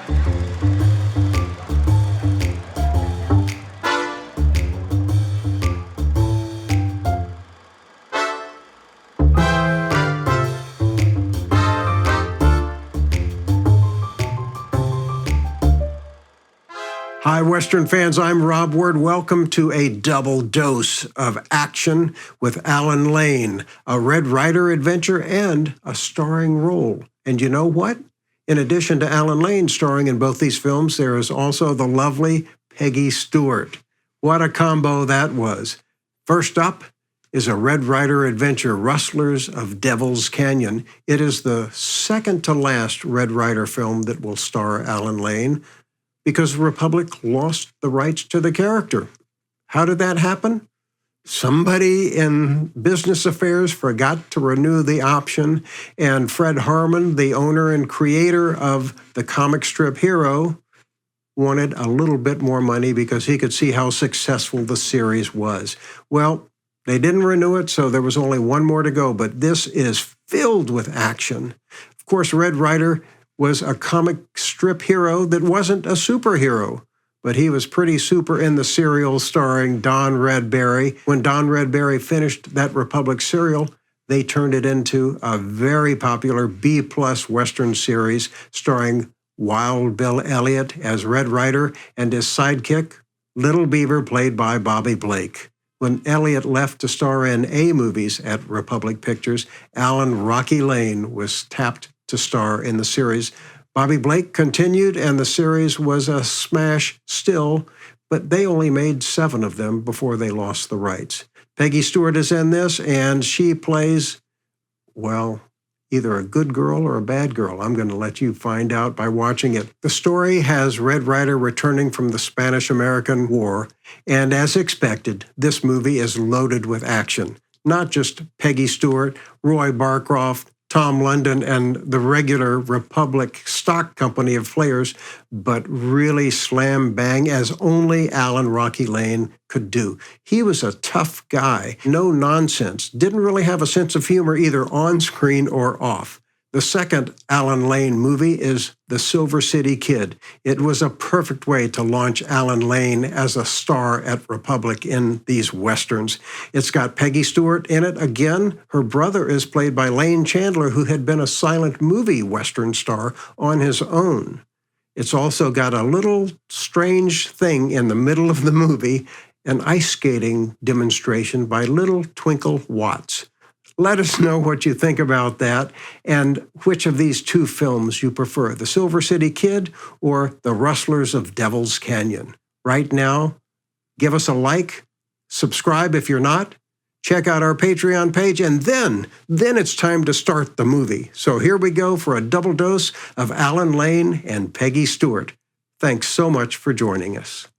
Hi, Western fans. I'm Rob Ward. Welcome to a double dose of action with Allan Lane, a Red Ryder adventure and a starring role. And you know what? In addition to Allan Lane starring in both these films, there is also the lovely Peggy Stewart. What a combo that was. First up is a Red Ryder adventure, Rustlers of Devil's Canyon. It is the second to last Red Ryder film that will star Allan Lane, because the Republic lost the rights to the character. How did that happen? Somebody in business affairs forgot to renew the option, and Fred Harmon, the owner and creator of the comic strip Hero, wanted a little bit more money because he could see how successful the series was. Well, they didn't renew it, so there was only one more to go, but this is filled with action. Of course, Red Ryder was a comic strip hero that wasn't a superhero, but he was pretty super in the serial starring Don Redberry. When Don Redberry finished that Republic serial, they turned it into a very popular B-plus Western series starring Wild Bill Elliott as Red Ryder and his sidekick, Little Beaver, played by Bobby Blake. When Elliott left to star in A movies at Republic Pictures, Allan Rocky Lane was tapped to star in the series. Bobby Blake continued, and the series was a smash still, but they only made 7 of them before they lost the rights. Peggy Stewart is in this, and she plays, well, either a good girl or a bad girl. I'm going to let you find out by watching it. The story has Red Ryder returning from the Spanish-American War, and as expected, this movie is loaded with action. Not just Peggy Stewart, Roy Barcroft, Tom London, and the regular Republic stock company of players, but really slam bang as only Allan Rocky Lane could do. He was a tough guy, no nonsense, didn't really have a sense of humor either on screen or off. The second Allan Lane movie is The Silver City Kid. It was a perfect way to launch Allan Lane as a star at Republic in these Westerns. It's got Peggy Stewart in it again. Her brother is played by Lane Chandler, who had been a silent movie Western star on his own. It's also got a little strange thing in the middle of the movie, an ice skating demonstration by Little Twinkle Watts. Let us know what you think about that and which of these 2 films you prefer, The Silver City Kid or The Rustlers of Devil's Canyon. Right now, give us a like, subscribe if you're not, check out our Patreon page, and then it's time to start the movie. So here we go for a double dose of Allan Lane and Peggy Stewart. Thanks so much for joining us.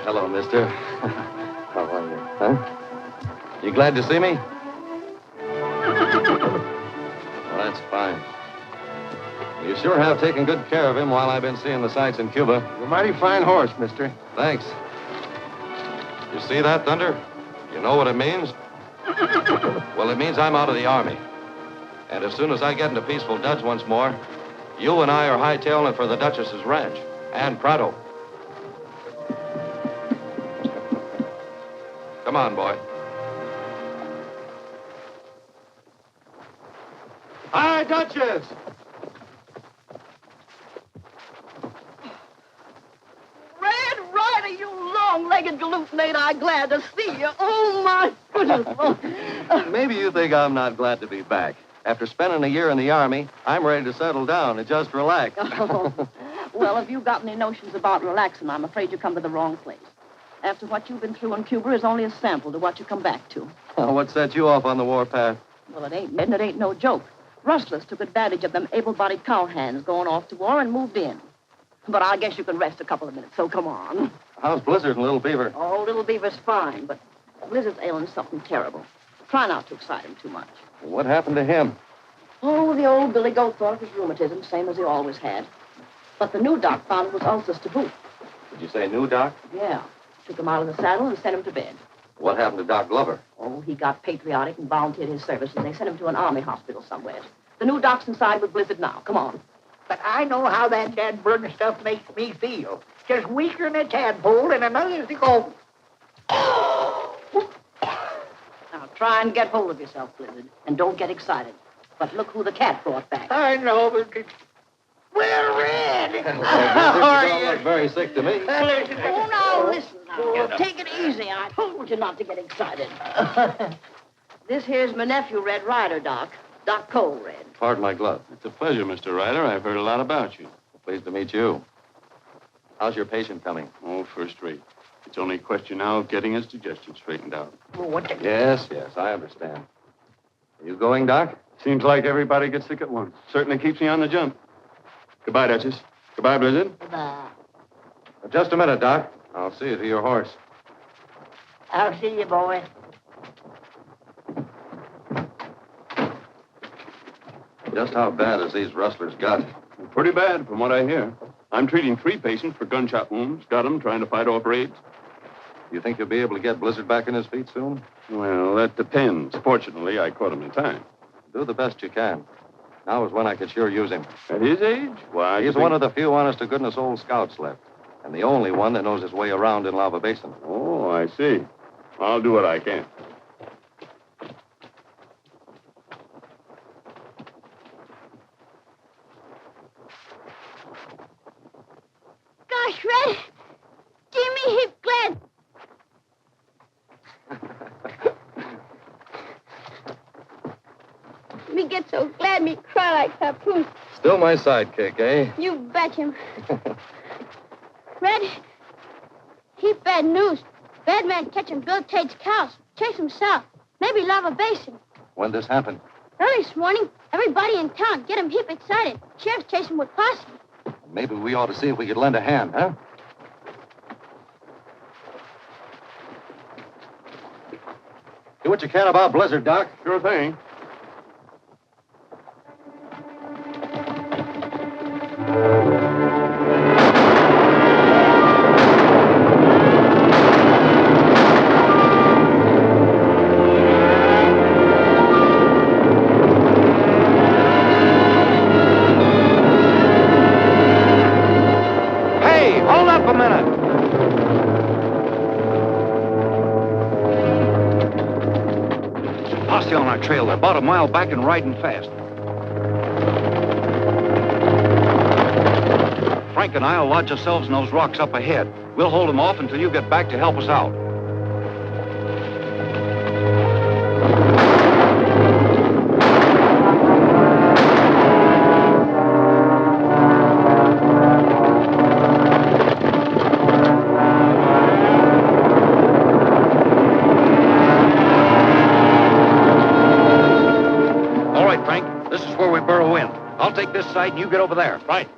Hello, mister. How are you? Huh? You glad to see me? Well, that's fine. You sure have taken good care of him while I've been seeing the sights in Cuba. You're a mighty fine horse, mister. Thanks. You see that, Thunder? You know what it means? Well, it means I'm out of the Army. And as soon as I get into Peaceful Dutch once more, you and I are hightailing it for the Duchess's ranch. And pronto. Come on, boy. Hi, Duchess! Red Ryder, you long-legged galoot, ain't I glad to see you. Oh, my goodness. Maybe you think I'm not glad to be back. After spending a year in the Army, I'm ready to settle down and just relax. Oh. Well, if you've got any notions about relaxing, I'm afraid you come to the wrong place. After what you've been through in Cuba is only a sample to what you come back to. What set you off on the warpath? Well, it ain't, and it ain't no joke. Rustlers took advantage of them able-bodied cowhands going off to war and moved in. But I guess you can rest a couple of minutes, so come on. How's Blizzard and Little Beaver? Oh, Little Beaver's fine, but Blizzard's ailing something terrible. Try not to excite him too much. What happened to him? Oh, the old Billy Goat thought it was rheumatism, same as he always had. But the new doc found it was ulcers to boot. Did you say new, Doc? Yeah. Took him out of the saddle and sent him to bed. What happened to Doc Glover? Oh, he got patriotic and volunteered his services. They sent him to an army hospital somewhere. The new doc's inside with Blizzard now. Come on. But I know how that dad-burden stuff makes me feel. Just weaker than a tadpole and another to go. Now, try and get hold of yourself, Blizzard, and don't get excited. But look who the cat brought back. I know, but it's... Well, Red! You don't look very sick to me. Oh, now, listen now. Take it easy. I told you not to get excited. This here's my nephew, Red Ryder, Doc. Doc Cole, Red. Pardon my glove. It's a pleasure, Mr. Ryder. I've heard a lot about you. Pleased to meet you. How's your patient coming? Oh, first rate. It's only a question now of getting his digestion straightened out. Oh, what the... Yes, I understand. Are you going, Doc? Seems like everybody gets sick at once. Certainly keeps me on the jump. Goodbye, Duchess. Goodbye, Blizzard. Just a minute, Doc. I'll see you to your horse. I'll see you, boy. Just how bad has these rustlers got? Pretty bad, from what I hear. I'm treating 3 patients for gunshot wounds. Got them trying to fight off raids. You think you'll be able to get Blizzard back on his feet soon? Well, that depends. Fortunately, I caught him in time. Do the best you can. Now is when I could sure use him. At his age? Why, He's one of the few honest-to-goodness old scouts left. And the only one that knows his way around in Lava Basin. Oh, I see. I'll do what I can. Gosh, Red, Jimmy, he's glad. Me get so glad me cry like harpoon. Still my sidekick, eh? You bet him. Red, he bad news. Bad man catching Bill Tate's cows. Chase him south. Maybe Lava Basin. When this happened? Early this morning, everybody in town get him heap excited. Sheriff's chasing with posse. Maybe we ought to see if we could lend a hand, huh? Do what you can about Blizzard, Doc. Sure thing. Hey, hold up a minute. Posse on our trail. They're about a mile back and riding fast. Frank and I'll lodge ourselves in those rocks up ahead. We'll hold them off until you get back to help us out. All right, Frank. This is where we burrow in. I'll take this side and you get over there. Right.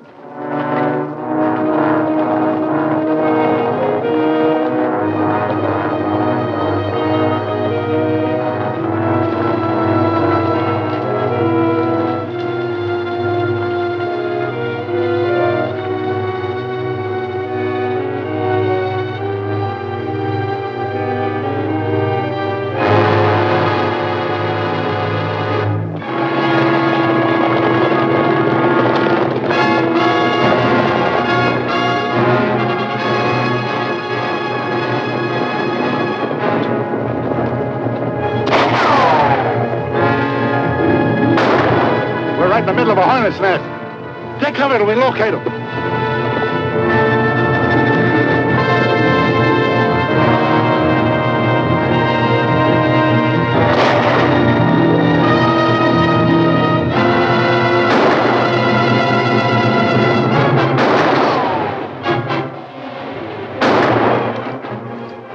hornet's nest. Take cover till we locate them.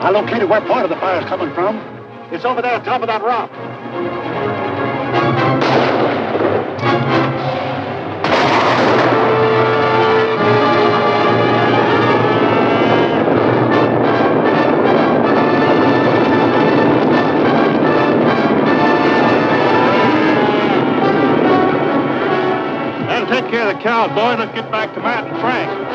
I located where part of the fire's coming from. It's over there at the top of that rock. That'll take care of the cow, boy. Let's get back to Matt and Frank.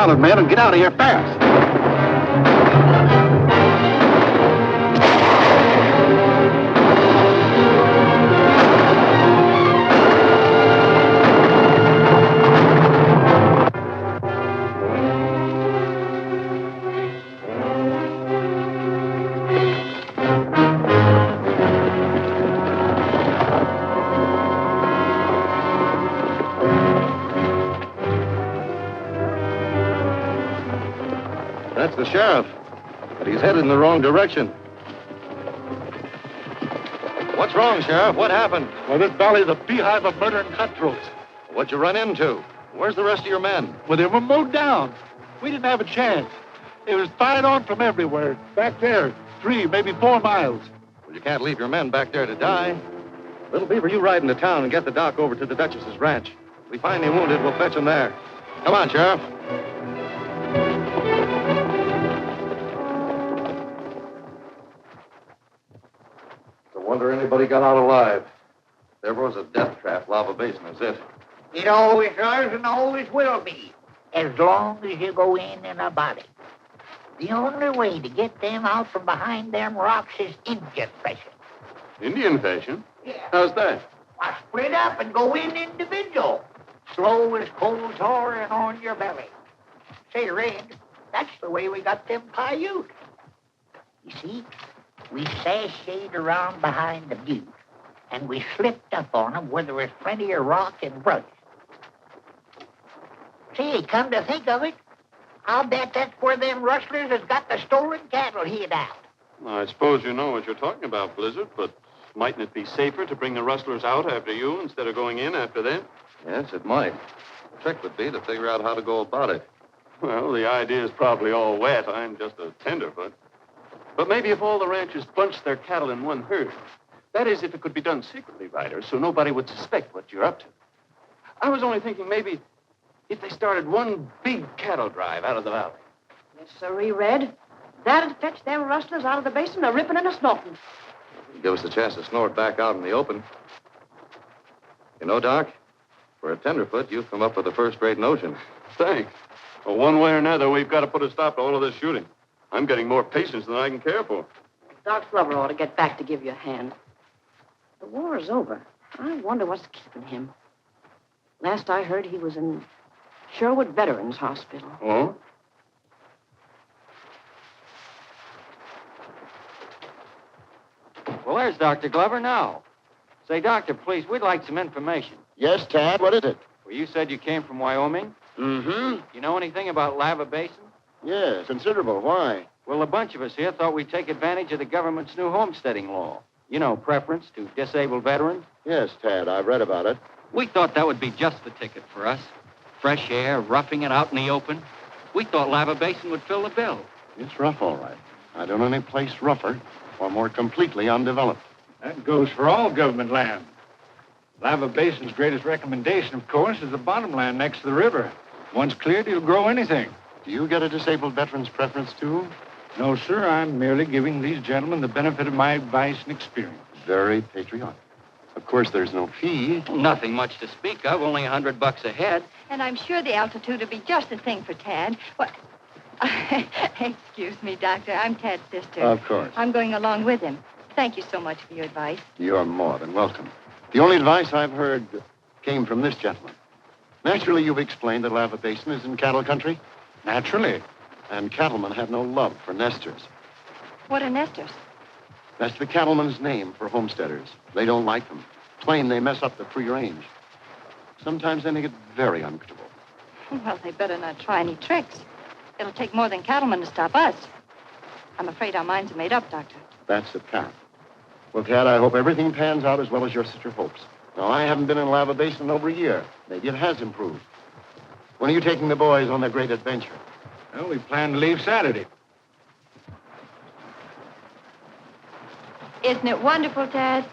Man, and get out of here fast. That's the sheriff, but he's headed in the wrong direction. What's wrong, Sheriff? What happened? Well, this valley's a beehive of murder and cutthroats. What'd you run into? Where's the rest of your men? Well, they were mowed down. We didn't have a chance. It was fired on from everywhere. Back there, 3, maybe 4 miles. Well, you can't leave your men back there to die. Little Beaver, you ride into town and get the doc over to the Duchess's ranch. If we find any wounded, we'll fetch them there. Come on, Sheriff. Wonder anybody got out alive. There was a death trap. Lava Basin is it. It always was and always will be, as long as you go in a body. The only way to get them out from behind them rocks is Indian fashion. Indian fashion? Yeah. How's that? Why, split up and go in individual. Slow as cold tar and on your belly. Say, Red, that's the way we got them Paiutes. You see, we sashayed around behind the butte, and we slipped up on them where there was plenty of rock and brush. See, come to think of it, I'll bet that's where them rustlers has got the stolen cattle hid out. I suppose you know what you're talking about, Blizzard, but mightn't it be safer to bring the rustlers out after you instead of going in after them? Yes, it might. The trick would be to figure out how to go about it. Well, the idea's probably all wet. I'm just a tenderfoot. But maybe if all the ranchers bunched their cattle in one herd. That is, if it could be done secretly, Ryder, so nobody would suspect what you're up to. I was only thinking maybe if they started one big cattle drive out of the valley. Yes, sirree, Red. That'd fetch them rustlers out of the basin a ripping and a snorting. Give us a chance to snort back out in the open. You know, Doc, for a tenderfoot, you've come up with a first-rate notion. Thanks. Well, one way or another, we've got to put a stop to all of this shooting. I'm getting more patience than I can care for. Doc Glover ought to get back to give you a hand. The war is over. I wonder what's keeping him. Last I heard, he was in Sherwood Veterans Hospital. Oh? Well, there's Dr. Glover now. Say, Doctor, please, we'd like some information. Yes, Tad, what is it? Well, you said you came from Wyoming. Mm-hmm. You know anything about Lava Basin? Yes, considerable. Why? Well, a bunch of us here thought we'd take advantage of the government's new homesteading law. You know, preference to disabled veterans. Yes, Tad, I've read about it. We thought that would be just the ticket for us. Fresh air, roughing it out in the open. We thought Lava Basin would fill the bill. It's rough, all right. I don't know any place rougher or more completely undeveloped. That goes for all government land. Lava Basin's greatest recommendation, of course, is the bottom land next to the river. Once cleared, you'll grow anything. Do you get a disabled veteran's preference, too? No, sir. I'm merely giving these gentlemen the benefit of my advice and experience. Very patriotic. Of course, there's no fee. Nothing much to speak of, only $100 a head. And I'm sure the altitude will be just the thing for Tad. What? Excuse me, Doctor. I'm Tad's sister. Of course. I'm going along with him. Thank you so much for your advice. You're more than welcome. The only advice I've heard came from this gentleman. Naturally, you've explained that Lava Basin is in cattle country. Naturally. And cattlemen have no love for nesters. What are nesters? That's the cattleman's name for homesteaders. They don't like them. Plain, they mess up the free range. Sometimes they make it very uncomfortable. Well, they better not try any tricks. It'll take more than cattlemen to stop us. I'm afraid our minds are made up, Doctor. That's apparent. Well, Tad, I hope everything pans out as well as your sister hopes. Now, I haven't been in Lava Basin in over a year. Maybe it has improved. When are you taking the boys on their great adventure? Well, we plan to leave Saturday. Isn't it wonderful, Tad?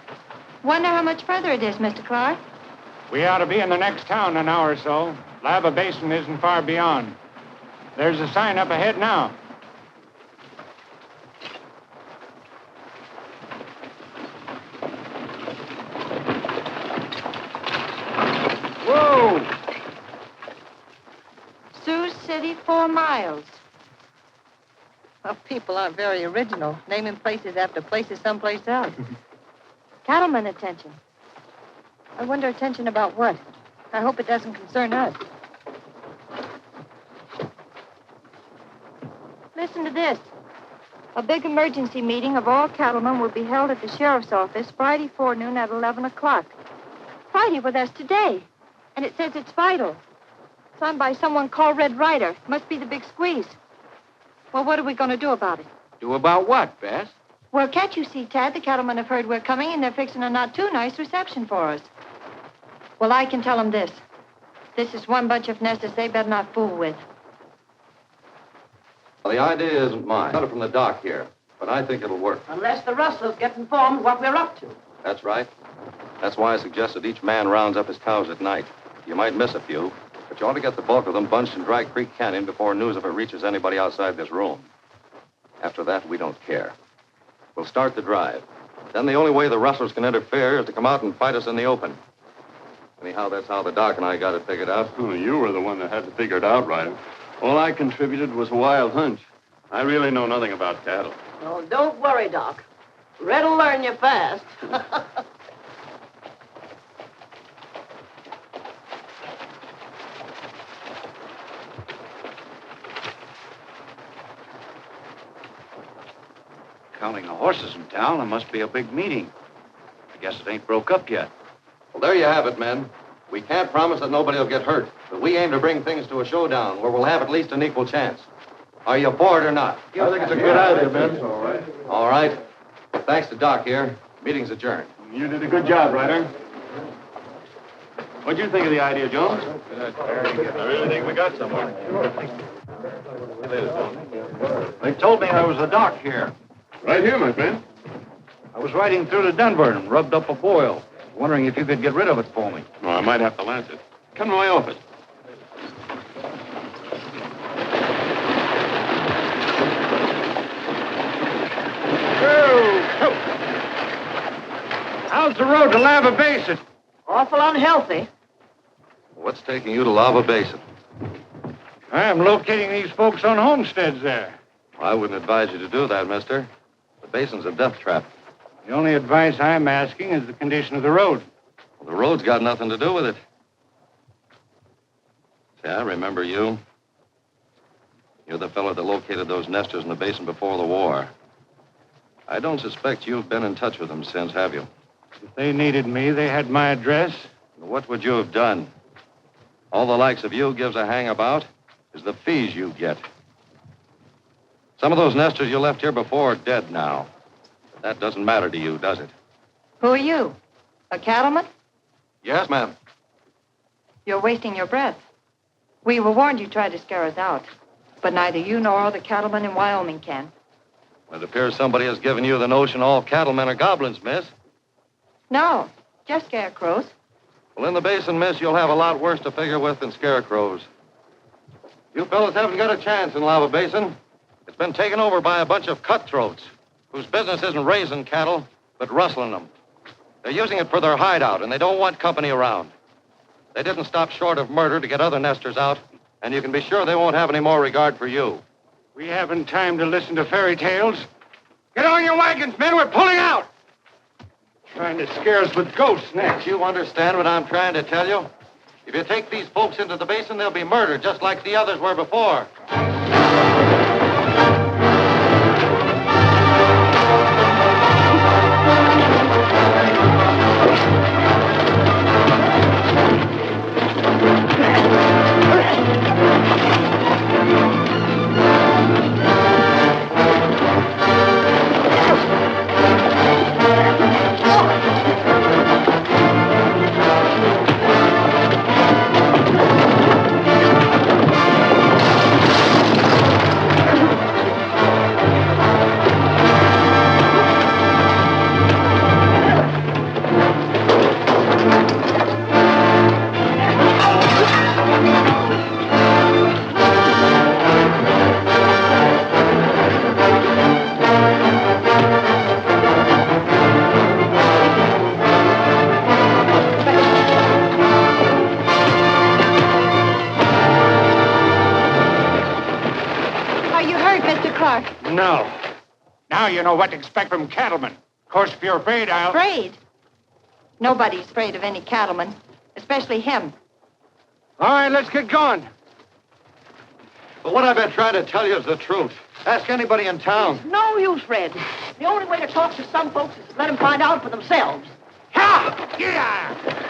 Wonder how much further it is, Mr. Clark. We ought to be in the next town in an hour or so. Lava Basin isn't far beyond. There's a sign up ahead now. Whoa! Sioux City, 4 miles. Well, people aren't very original, naming places after places someplace else. Cattleman attention. I wonder attention about what? I hope it doesn't concern us. Listen to this. A big emergency meeting of all cattlemen will be held at the sheriff's office Friday forenoon at 11 o'clock. Friday? Well, that's today. And it says it's vital. Signed by someone called Red Ryder. Must be the big squeeze. Well, what are we going to do about it? Do about what, Bess? Well, can't you see, Tad? The cattlemen have heard we're coming, and they're fixing a not too nice reception for us. Well, I can tell them this. This is one bunch of nesters they better not fool with. Well, the idea isn't mine. I got it from the doc here, but I think it'll work. Unless the rustlers get informed what we're up to. That's right. That's why I suggested each man rounds up his cows at night. You might miss a few, but you ought to get the bulk of them bunched in Dry Creek Canyon before news of it reaches anybody outside this room. After that, we don't care. We'll start the drive. Then the only way the rustlers can interfere is to come out and fight us in the open. Anyhow, that's how the doc and I got it figured out. Oh, you were the one that had to figure it out, Ryder. All I contributed was a wild hunch. I really know nothing about cattle. Oh, don't worry, Doc. Red'll learn you fast. Counting the horses in town, there must be a big meeting. I guess it ain't broke up yet. Well, there you have it, men. We can't promise that nobody will get hurt, but we aim to bring things to a showdown where we'll have at least an equal chance. Are you for it or not? I think it's a good idea, Ben. All right. Thanks to Doc here. Meeting's adjourned. You did a good job, Ryder. What'd you think of the idea, Jones? I really think we got somewhere. They told me I was the doc here. Right here, my friend. I was riding through to Denver and rubbed up a boil. Wondering if you could get rid of it for me. Well, I might have to lance it. Come to my office. How's the road to Lava Basin? Awful unhealthy. What's taking you to Lava Basin? I'm locating these folks on homesteads there. I wouldn't advise you to do that, mister. The basin's a death trap. The only advice I'm asking is the condition of the road. Well, the road's got nothing to do with it. See, I remember you. You're the fellow that located those nesters in the basin before the war. I don't suspect you've been in touch with them since, have you? If they needed me, they had my address. What would you have done? All the likes of you gives a hang about is the fees you get. Some of those nesters you left here before are dead now. But that doesn't matter to you, does it? Who are you? A cattleman? Yes, ma'am. You're wasting your breath. We were warned you tried to scare us out. But neither you nor the cattlemen in Wyoming can. It appears somebody has given you the notion all cattlemen are goblins, miss. No, just scarecrows. Well, in the basin, miss, you'll have a lot worse to figure with than scarecrows. You fellas haven't got a chance in Lava Basin. It's been taken over by a bunch of cutthroats whose business isn't raising cattle, but rustling them. They're using it for their hideout, and they don't want company around. They didn't stop short of murder to get other nesters out, and you can be sure they won't have any more regard for you. We haven't time to listen to fairy tales. Get on your wagons, men. We're pulling out. Trying to scare us with ghosts next. You understand what I'm trying to tell you? If you take these folks into the basin, they'll be murdered, just like the others were before. No. Now you know what to expect from cattlemen. Of course, if you're afraid, I'll... Afraid? Nobody's afraid of any cattleman, especially him. All right, let's get going. But what I've been trying to tell you is the truth. Ask anybody in town. No use, Fred. The only way to talk to some folks is to let them find out for themselves. Ha! Yeah!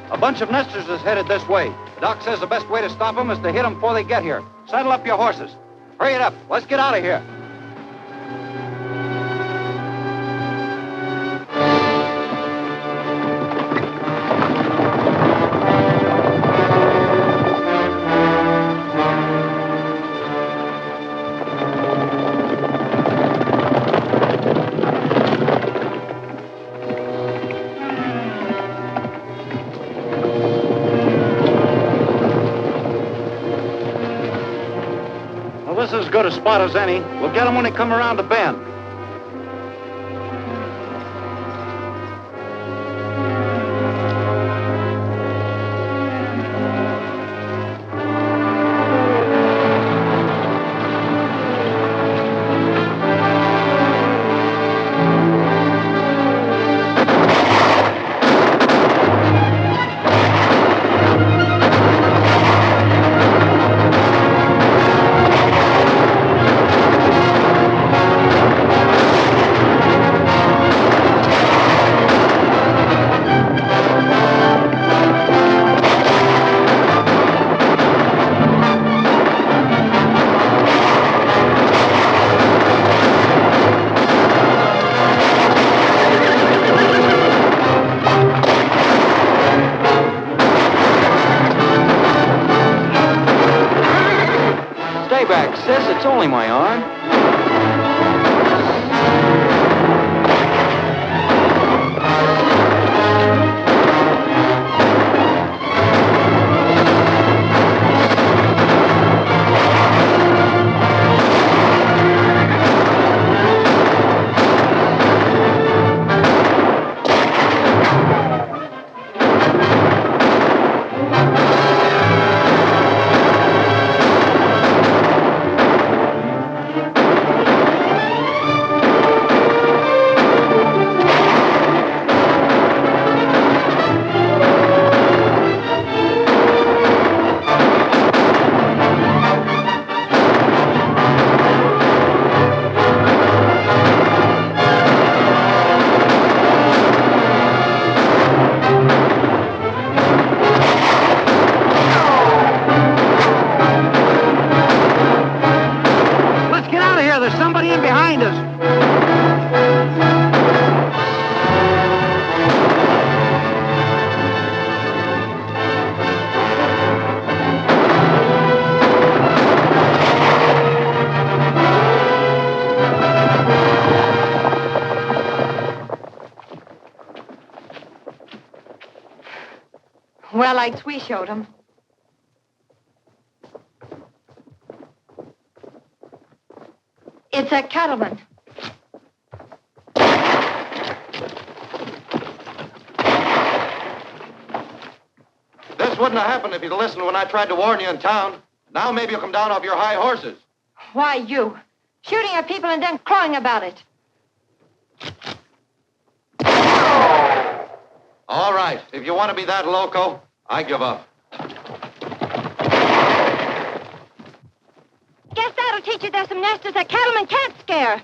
A bunch of nesters is headed this way. Doc says the best way to stop them is to hit them before they get here. Saddle up your horses. Hurry it up. Let's get out of here. This is as good a spot as any. We'll get them when they come around the bend. It's only my arm. fights we showed him. It's a cattleman. This wouldn't have happened if you'd listened when I tried to warn you in town. Now maybe you'll come down off your high horses. Why, you? Shooting at people and then crying about it. All right. If you want to be that loco, I give up. Guess that'll teach you there's some nesters that cattlemen can't scare.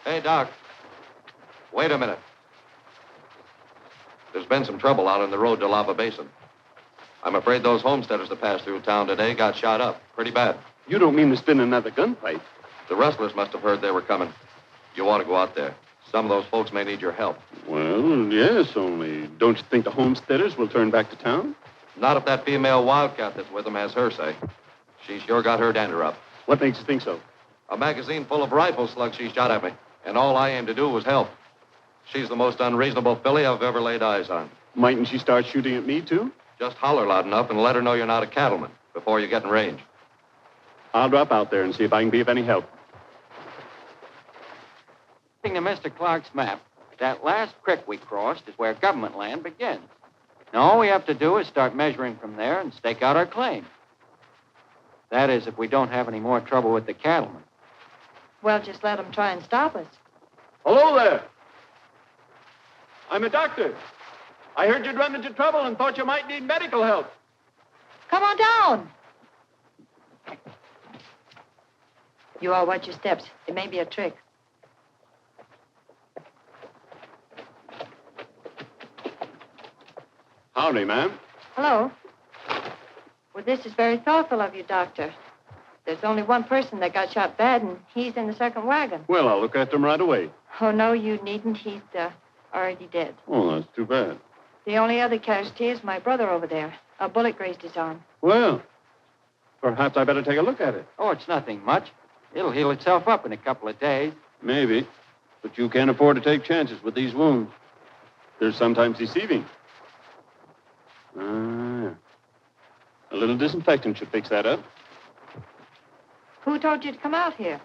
Hey, Doc. Wait a minute. There's been some trouble out on the road to Lava Basin. I'm afraid those homesteaders that passed through town today got shot up pretty bad. You don't mean there's been another gunfight? The rustlers must have heard they were coming. You want to go out there. Some of those folks may need your help. Well, yes, only don't you think the homesteaders will turn back to town? Not if that female wildcat that's with them has her say. She sure got her dander up. What makes you think so? A magazine full of rifle slugs she shot at me, and all I aimed to do was help. She's the most unreasonable filly I've ever laid eyes on. Mightn't she start shooting at me, too? Just holler loud enough and let her know you're not a cattleman before you get in range. I'll drop out there and see if I can be of any help. According to Mr. Clark's map, that last creek we crossed is where government land begins. Now, all we have to do is start measuring from there and stake out our claim. That is, if we don't have any more trouble with the cattlemen. Well, just let them try and stop us. Hello there. I'm a doctor. I heard you'd run into trouble and thought you might need medical help. Come on down. You all watch your steps. It may be a trick. Howdy, ma'am. Hello. Well, this is very thoughtful of you, Doctor. There's only one person that got shot bad, and he's in the second wagon. Well, I'll look after him right away. Oh, no, you needn't. He's already dead. Oh, that's too bad. The only other casualty is my brother over there. A bullet grazed his arm. Well, perhaps I better take a look at it. Oh, it's nothing much. It'll heal itself up in a couple of days. Maybe. But you can't afford to take chances with these wounds. They're sometimes deceiving. Yeah. A little disinfectant should fix that up. Who told you to come out here?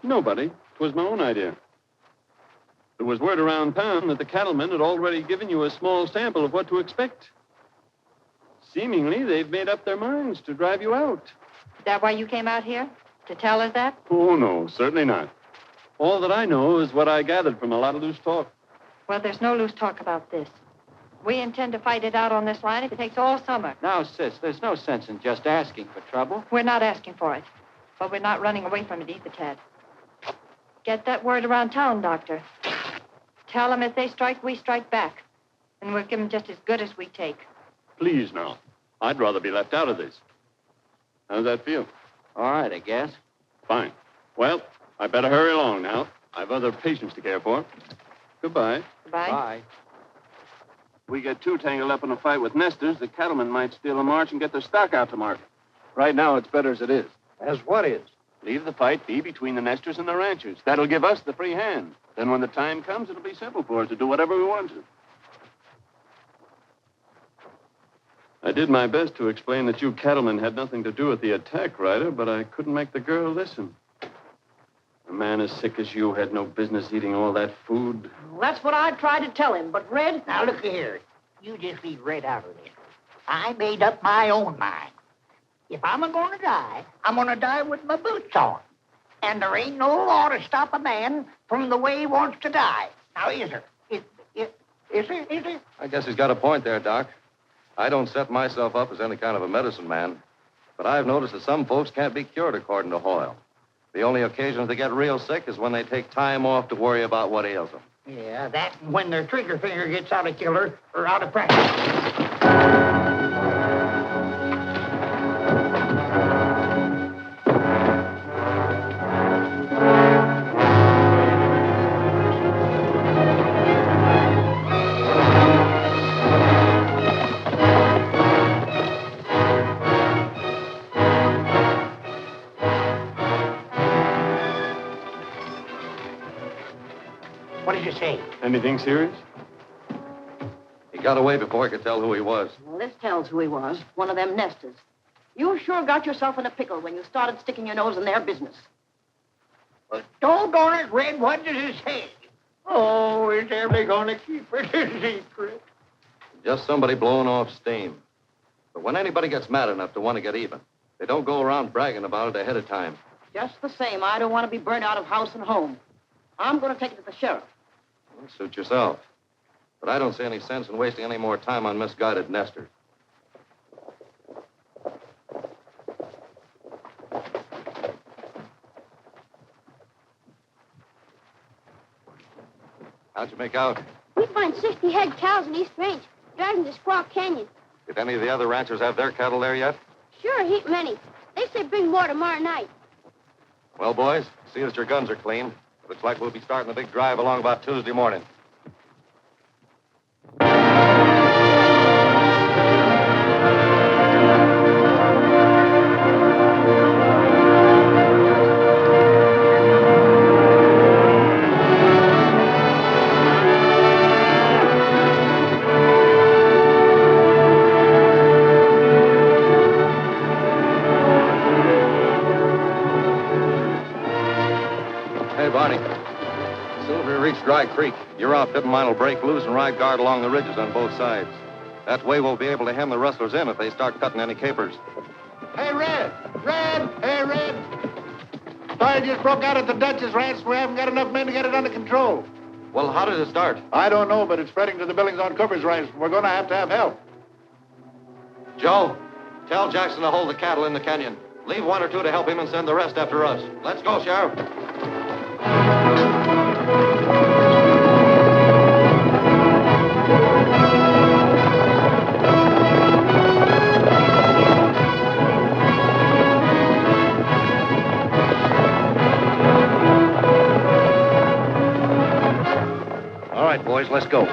Nobody. It was my own idea. There was word around town that the cattlemen had already given you a small sample of what to expect. Seemingly, they've made up their minds to drive you out. Is that why you came out here? To tell us that? Oh, no, certainly not. All that I know is what I gathered from a lot of loose talk. Well, there's no loose talk about this. We intend to fight it out on this line if it takes all summer. Now, sis, there's no sense in just asking for trouble. We're not asking for it. But we're not running away from it either, Tad. Get that word around town, Doctor. Tell them if they strike, we strike back. And we'll give them just as good as we take. Please, now. I'd rather be left out of this. How's that feel? All right, I guess. Fine. Well, I better hurry along now. I've other patients to care for. Goodbye. Goodbye. Bye. If we get too tangled up in a fight with nesters, the cattlemen might steal a march and get their stock out to market. Right now, it's better as it is. As what is? Leave the fight be between the nesters and the ranchers. That'll give us the free hand. Then when the time comes, it'll be simple for us to do whatever we want to. I did my best to explain that you cattlemen had nothing to do with the attack, Ryder, but I couldn't make the girl listen. A man as sick as you had no business eating all that food. Well, that's what I tried to tell him, but Red... Now, look here. You just leave Red out of this. I made up my own mind. If I'm going to die, I'm going to die with my boots on. And there ain't no law to stop a man from the way he wants to die. Now, is there? Is there? I guess he's got a point there, Doc. I don't set myself up as any kind of a medicine man, but I've noticed that some folks can't be cured according to Hoyle. The only occasions they get real sick is when they take time off to worry about what ails them. Yeah, that and when their trigger finger gets out of killer or out of practice. What does it say? Anything serious? He got away before I could tell who he was. Well, this tells who he was. One of them nesters. You sure got yourself in a pickle when you started sticking your nose in their business. Well, doggone it, Red, what does it say? Oh, is everybody going to keep it a secret? Just somebody blowing off steam. But when anybody gets mad enough to want to get even, they don't go around bragging about it ahead of time. Just the same, I don't want to be burned out of house and home. I'm going to take it to the sheriff. Well, suit yourself. But I don't see any sense in wasting any more time on misguided nesters. How'd you make out? We find 60 head cows in East Range, driving to Squaw Canyon. Did any of the other ranchers have their cattle there yet? Sure, a heap many. They say bring more tomorrow night. Well, boys, see that your guns are clean. Looks like we'll be starting the big drive along about Tuesday morning. Dry Creek. Your outfit and mine will break loose and ride guard along the ridges on both sides. That way we'll be able to hem the rustlers in if they start cutting any capers. Hey, Red! Red! Hey, Red! Fire just broke out at the Dutchess Ranch. We haven't got enough men to get it under control. Well, how did it start? I don't know, but it's spreading to the buildings on Cooper's Ranch. We're going to have help. Joe, tell Jackson to hold the cattle in the canyon. Leave one or two to help him and send the rest after us. Let's go, Sheriff. All right, boys, let's go.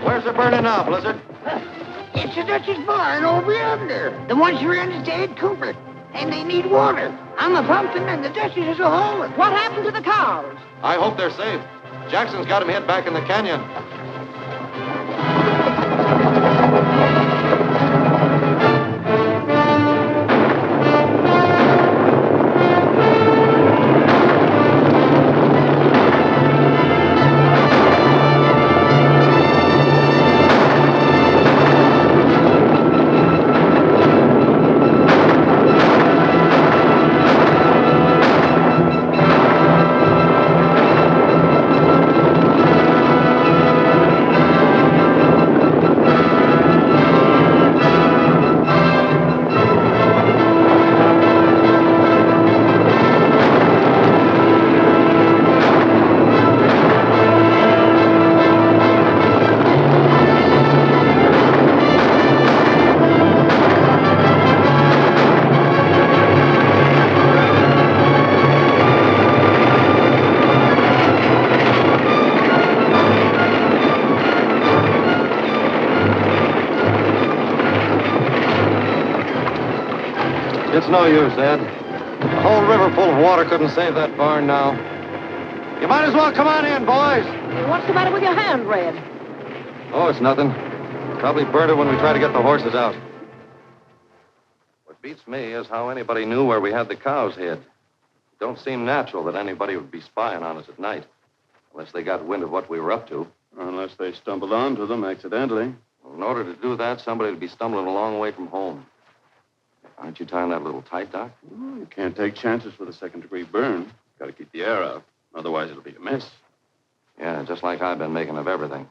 Where's the burning now, Blizzard? It's the Dutchess barn over yonder. The ones who ran the dead Cooper. And they need water. I'm a pumping and the Dutchess is a hauling. What happened to the cows? I hope they're safe. Jackson's got him hid back in the canyon. It's no use, Ed. The whole river full of water couldn't save that barn now. You might as well come on in, boys. What's the matter with your hand, Red? Oh, it's nothing. Probably burned it when we tried to get the horses out. What beats me is how anybody knew where we had the cows hid. It don't seem natural that anybody would be spying on us at night, unless they got wind of what we were up to. Unless they stumbled onto them accidentally. Well, in order to do that, somebody would be stumbling a long way from home. Aren't you tying that a little tight, Doc? Well, you can't take chances with a second-degree burn. Got to keep the air out. Otherwise, it'll be a mess. Yeah, just like I've been making of everything.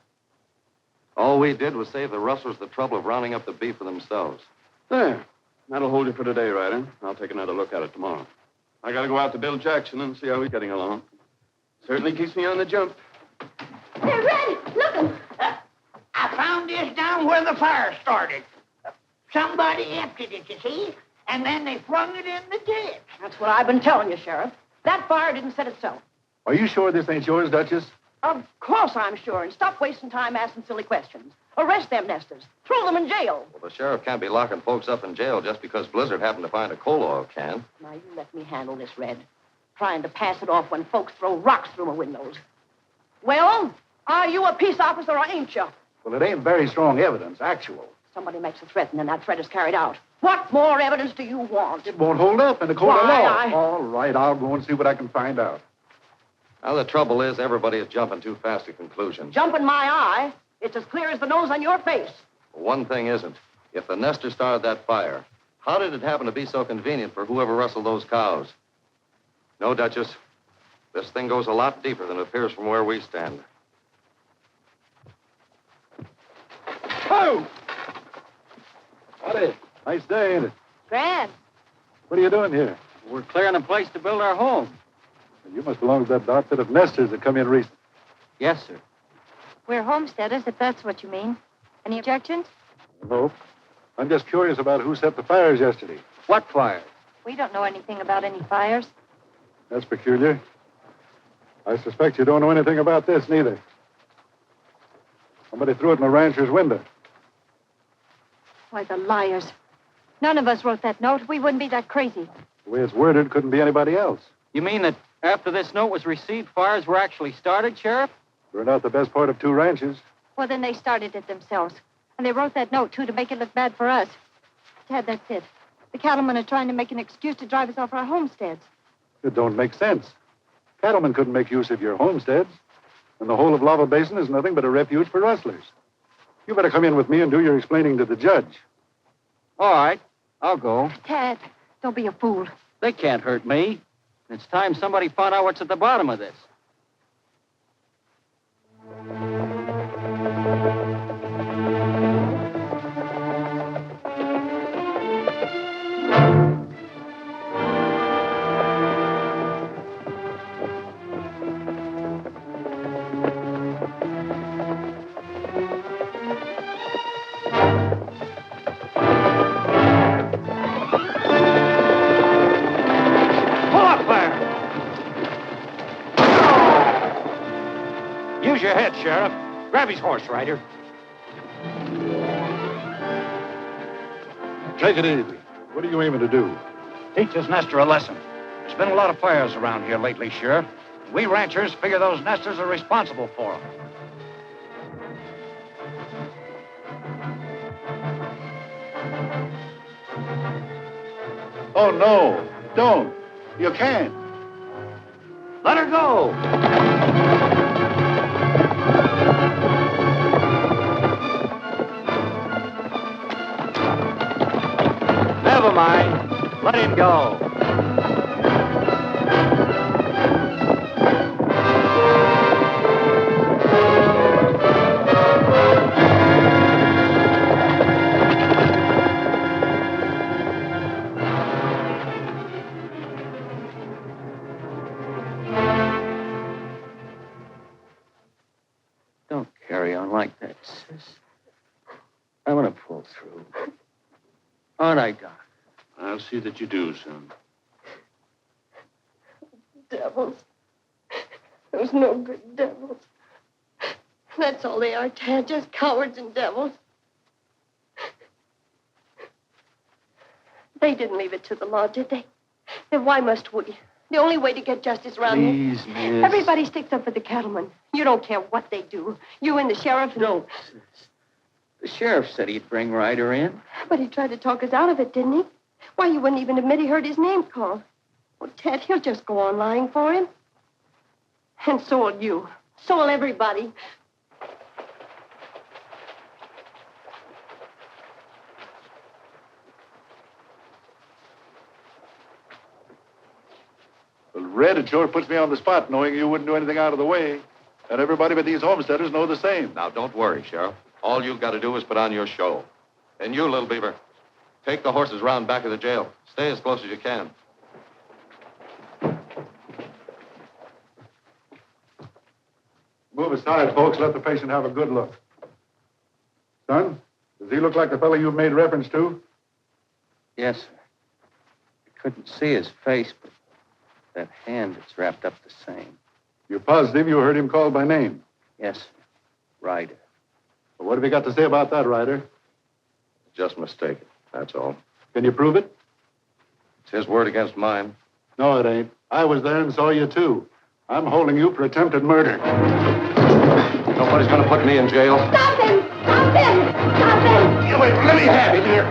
All we did was save the rustlers the trouble of rounding up the beef for themselves. There. That'll hold you for today, Ryder. I'll take another look at it tomorrow. I got to go out to Bill Jackson and see how he's getting along. Certainly keeps me on the jump. Hey, Red, look 'em. I found this down where the fire started. Somebody emptied it, you see, and then they flung it in the ditch. That's what I've been telling you, Sheriff. That fire didn't set itself. Are you sure this ain't yours, Duchess? Of course I'm sure. And stop wasting time asking silly questions. Arrest them nesters. Throw them in jail. Well, the sheriff can't be locking folks up in jail just because Blizzard happened to find a coal oil can. Now, you let me handle this, Red. Trying to pass it off when folks throw rocks through my windows. Well, are you a peace officer or ain't you? Well, it ain't very strong evidence, actual. Somebody makes a threat and then that threat is carried out. What more evidence do you want? It won't hold up in the court of Why, law. All right, I'll go and see what I can find out. Now, the trouble is everybody is jumping too fast to conclusions. Jumping my eye. It's as clear as the nose on your face. One thing isn't. If the nester started that fire, how did it happen to be so convenient for whoever rustled those cows? No, Duchess. This thing goes a lot deeper than it appears from where we stand. Oh! Howdy. Nice day, ain't it? Grand. What are you doing here? We're clearing a place to build our home. You must belong to that outfit of nesters that come in recently. Yes, sir. We're homesteaders, if that's what you mean. Any objections? No. I'm just curious about who set the fires yesterday. What fires? We don't know anything about any fires. That's peculiar. I suspect you don't know anything about this, neither. Somebody threw it in the rancher's window. Why, the liars. None of us wrote that note. We wouldn't be that crazy. The way it's worded, couldn't be anybody else. You mean that after this note was received, fires were actually started, Sheriff? Burned out the best part of 2 ranches. Well, then they started it themselves. And they wrote that note, too, to make it look bad for us. Dad, that's it. The cattlemen are trying to make an excuse to drive us off our homesteads. It don't make sense. Cattlemen couldn't make use of your homesteads. And the whole of Lava Basin is nothing but a refuge for rustlers. You better come in with me and do your explaining to the judge. All right, I'll go. Dad, don't be a fool. They can't hurt me. It's time somebody found out what's at the bottom of this. Use your head, Sheriff. Grab his horse, Ryder. Take it easy. What are you aiming to do? Teach this nester a lesson. There's been a lot of fires around here lately, Sheriff. We ranchers figure those nesters are responsible for them. Oh, no. Don't. You can't. Let her go! Never mind. Let him go. Don't carry on like that, sis. I'm going to pull through. Aren't I, Doc? I'll see that you do, son. Devils. Those no good devils. That's all they are, Tad. Just cowards and devils. They didn't leave it to the law, did they? Then why must we? The only way to get justice around here. Please, miss. Everybody sticks up for the cattlemen. You don't care what they do. You and the sheriff. Don't, sis. The sheriff said he'd bring Ryder in. But he tried to talk us out of it, didn't he? Why, you wouldn't even admit he heard his name called. Well, Ted, he'll just go on lying for him. And so will you. So will everybody. Well, Red, it sure puts me on the spot knowing you wouldn't do anything out of the way. And everybody but these homesteaders know the same. Now, don't worry, Sheriff. All you've got to do is put on your show. And you, little beaver, take the horses round back of the jail. Stay as close as you can. Move aside, folks. Let the patient have a good look. Son, does he look like the fellow you made reference to? Yes, sir. I couldn't see his face, but that hand that's wrapped up the same. You're positive you heard him called by name? Yes, Ryder. Well, what have you got to say about that, Ryder? Just mistaken, that's all. Can you prove it? It's his word against mine. No, it ain't. I was there and saw you, too. I'm holding you for attempted murder. Nobody's gonna put me in jail. Stop him! Stop him! Stop him! Wait, let me have him here.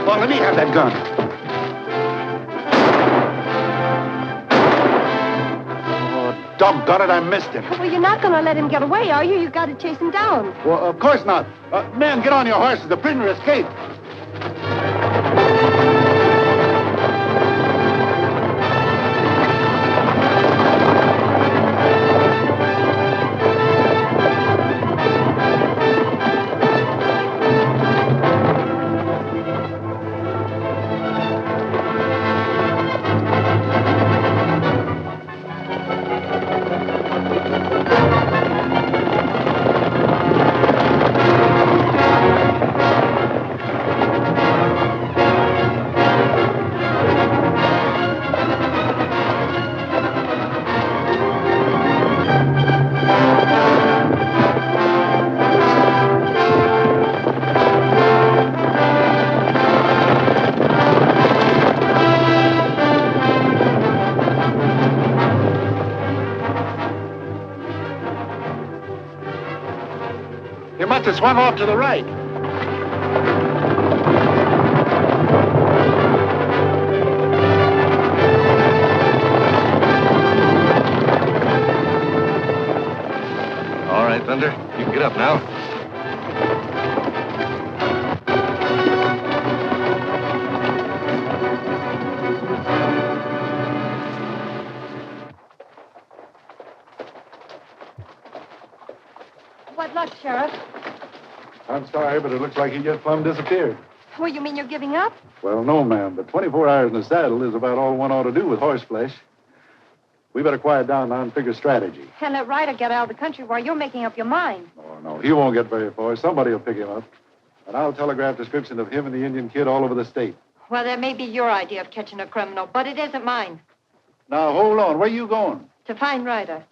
Well, let me have that gun. Oh, doggone it, I missed him. Well, you're not going to let him get away, are you? You got to chase him down. Well, of course not. Men, get on your horses. The prisoner escaped. He must have swung off to the right. All right, Thunder. You can get up now. What luck, Sheriff? I'm sorry, but it looks like he just plumb disappeared. Well, you mean you're giving up? Well, no, ma'am, but 24 hours in the saddle is about all one ought to do with horse flesh. We better quiet down now and figure strategy. And let Ryder get out of the country while you're making up your mind. Oh, no, he won't get very far. Somebody will pick him up. And I'll telegraph description of him and the Indian kid all over the state. Well, that may be your idea of catching a criminal, but it isn't mine. Now, hold on. Where you going? To find Ryder.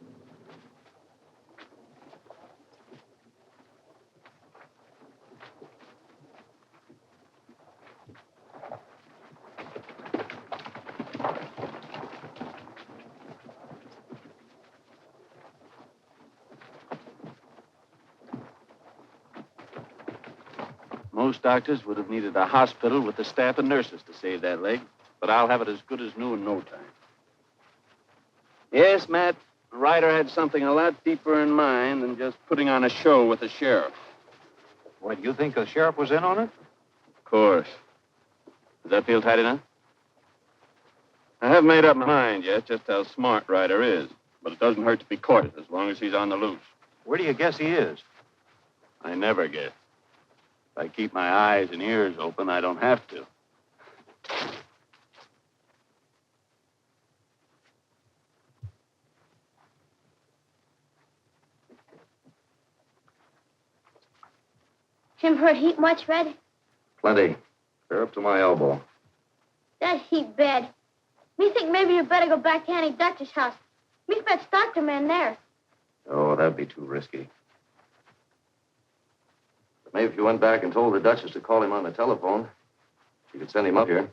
Most doctors would have needed a hospital with a staff of nurses to save that leg, but I'll have it as good as new in no time. Yes, Matt, Ryder had something a lot deeper in mind than just putting on a show with the sheriff. What, you think the sheriff was in on it? Of course. Does that feel tight enough? I haven't made up my mind yet just how smart Ryder is, but it doesn't hurt to be courted as long as he's on the loose. Where do you guess he is? I never guess. If I keep my eyes and ears open, I don't have to. Him hurt heap much, Red? Plenty. They're up to my elbow. That heap bad. Me think maybe you better go back to Annie Dutch's house. Me fetch doctor man there. Oh, that'd be too risky. But maybe if you went back and told the Duchess to call him on the telephone, she could send him up here.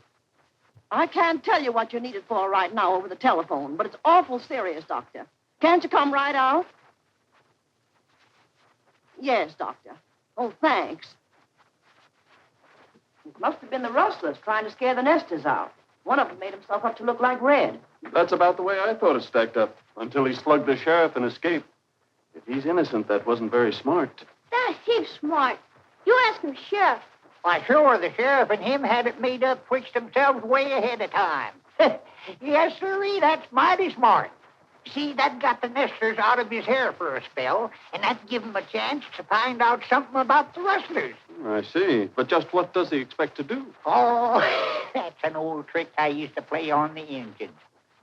I can't tell you what you're needed for right now over the telephone, but it's awful serious, Doctor. Can't you come right out? Yes, Doctor. Oh, thanks. It must have been the rustlers trying to scare the nesters out. One of them made himself up to look like Red. That's about the way I thought it stacked up, until he slugged the sheriff and escaped. If he's innocent, that wasn't very smart. That heap smart. You ask him, Sheriff. Why, sure, the sheriff and him had it made up twixt themselves way ahead of time. Yes, sirree, that's mighty smart. See, that got the nesters out of his hair for a spell, and that give him a chance to find out something about the rustlers. I see. But just what does he expect to do? Oh, that's an old trick I used to play on the Indians.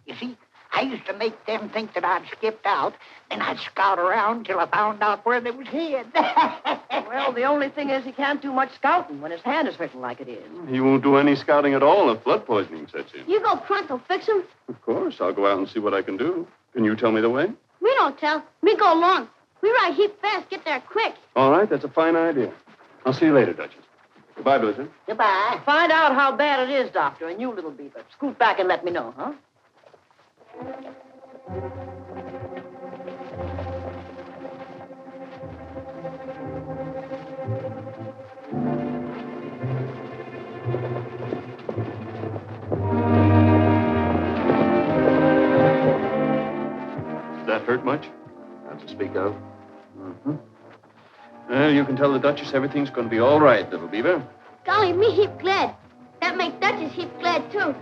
You see, I used to make them think that I'd skipped out, then I'd scout around till I found out where they was hid. Well, the only thing is he can't do much scouting when his hand is hurting like it is. He won't do any scouting at all if blood poisoning sets in. You go pronto, fix him. Of course, I'll go out and see what I can do. Can you tell me the way? We don't tell. We go along. We ride heap fast, get there quick. All right, that's a fine idea. I'll see you later, Duchess. Goodbye, Blizzard. Goodbye. Find out how bad it is, Doctor, and you, little beaver. Scoot back and let me know, huh? Does that hurt much? Not to speak of. Mm-hmm. Well, you can tell the Duchess everything's going to be all right, little beaver. Golly, me heap glad. That make Duchess heap glad, too.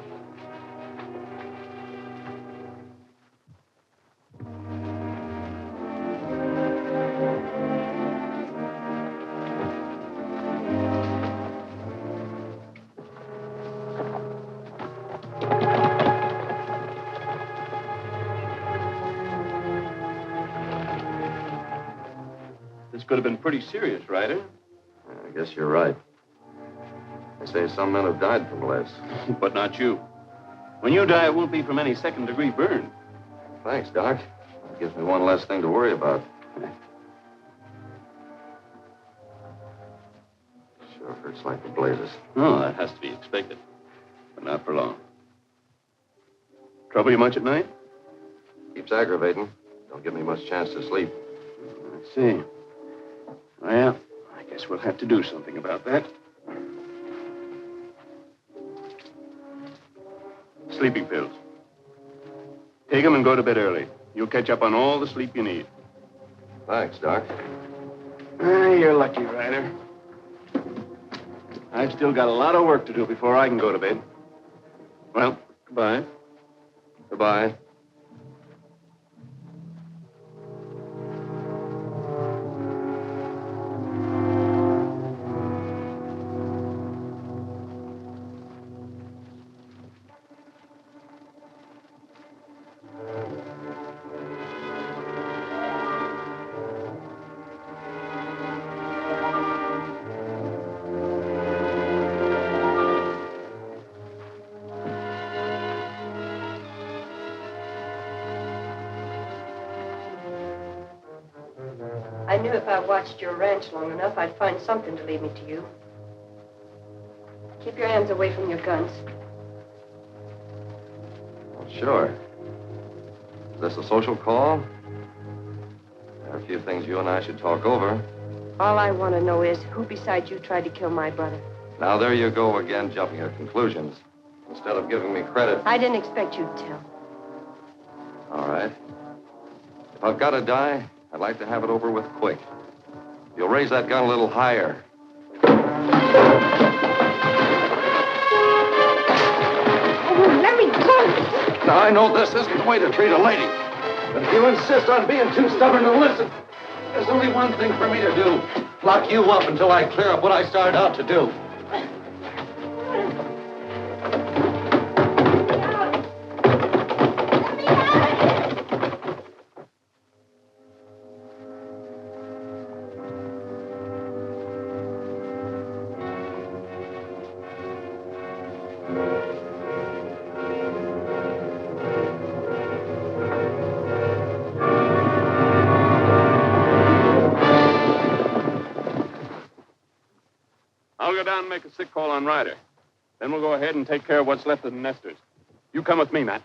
This could have been pretty serious, Ryder. I guess you're right. They say some men have died from less. But not you. When you die, it won't be from any second-degree burn. Thanks, Doc. That gives me one less thing to worry about. Sure hurts like the blazes. Oh, that has to be expected. But not for long. Trouble you much at night? Keeps aggravating. Don't give me much chance to sleep. Let's see. Well, I guess we'll have to do something about that. Sleeping pills. Take them and go to bed early. You'll catch up on all the sleep you need. Thanks, Doc. You're lucky, Ryder. I've still got a lot of work to do before I can go to bed. Well, goodbye. Goodbye. I knew if I watched your ranch long enough, I'd find something to lead me to you. Keep your hands away from your guns. Well, sure. Is this a social call? There are a few things you and I should talk over. All I want to know is who besides you tried to kill my brother. Now, there you go again, jumping at conclusions. Instead of giving me credit. I didn't expect you'd tell. All right. If I've got to die, I'd like to have it over with quick. You'll raise that gun a little higher. Oh, let me go! Now, I know this isn't the way to treat a lady. But if you insist on being too stubborn to listen, there's only one thing for me to do. Lock you up until I clear up what I started out to do. I'll go down and make a sick call on Ryder. Then we'll go ahead and take care of what's left of the nesters. You come with me, Matt.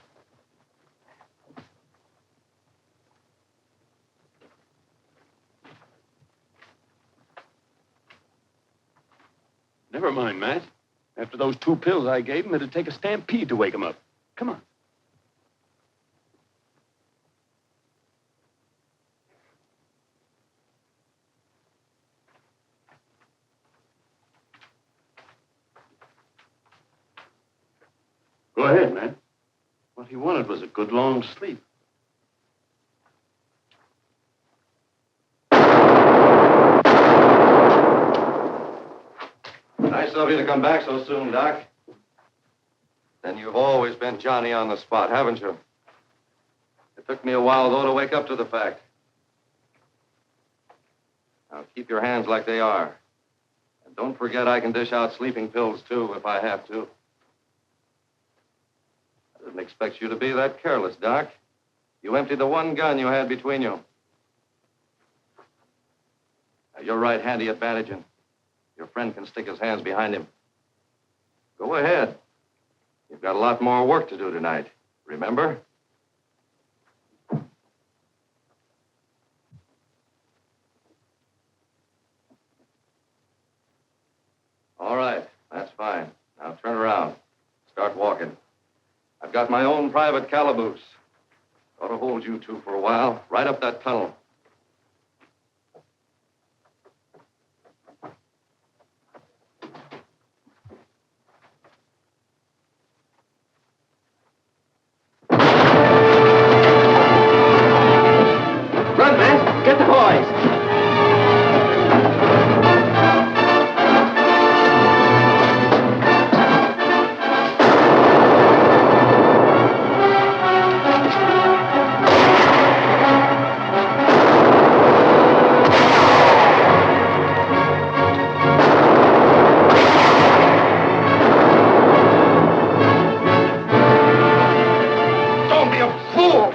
Never mind, Matt. After those 2 pills I gave him, it'd take a stampede to wake him up. Come on. Go ahead, man. What he wanted was a good long sleep. Nice of you to come back so soon, Doc. Then you've always been Johnny on the spot, haven't you? It took me a while, though, to wake up to the fact. Now, keep your hands like they are. And don't forget I can dish out sleeping pills, too, if I have to. I didn't expect you to be that careless, Doc. You emptied the one gun you had between you. Now, you're right handy at bandaging. Your friend can stick his hands behind him. Go ahead. You've got a lot more work to do tonight. Remember? All right. That's fine. Now turn around. Start walking. I've got my own private calaboose. Ought to hold you two for a while. Right up that tunnel. Run, man. Get the boys. Don't be a fool!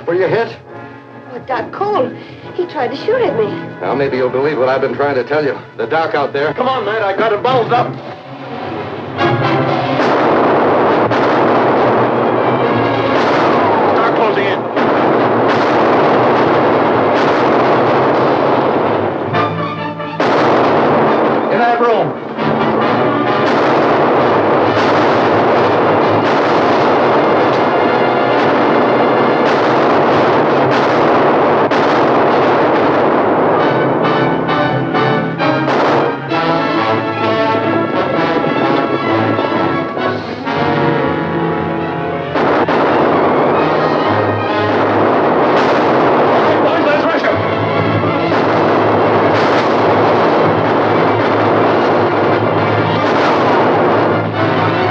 Were you hit? Oh, Doc Cole. He tried to shoot at me. Now, maybe you'll believe what I've been trying to tell you. The doc out there. Come on, man. I got him balled up. Start closing in. In that room.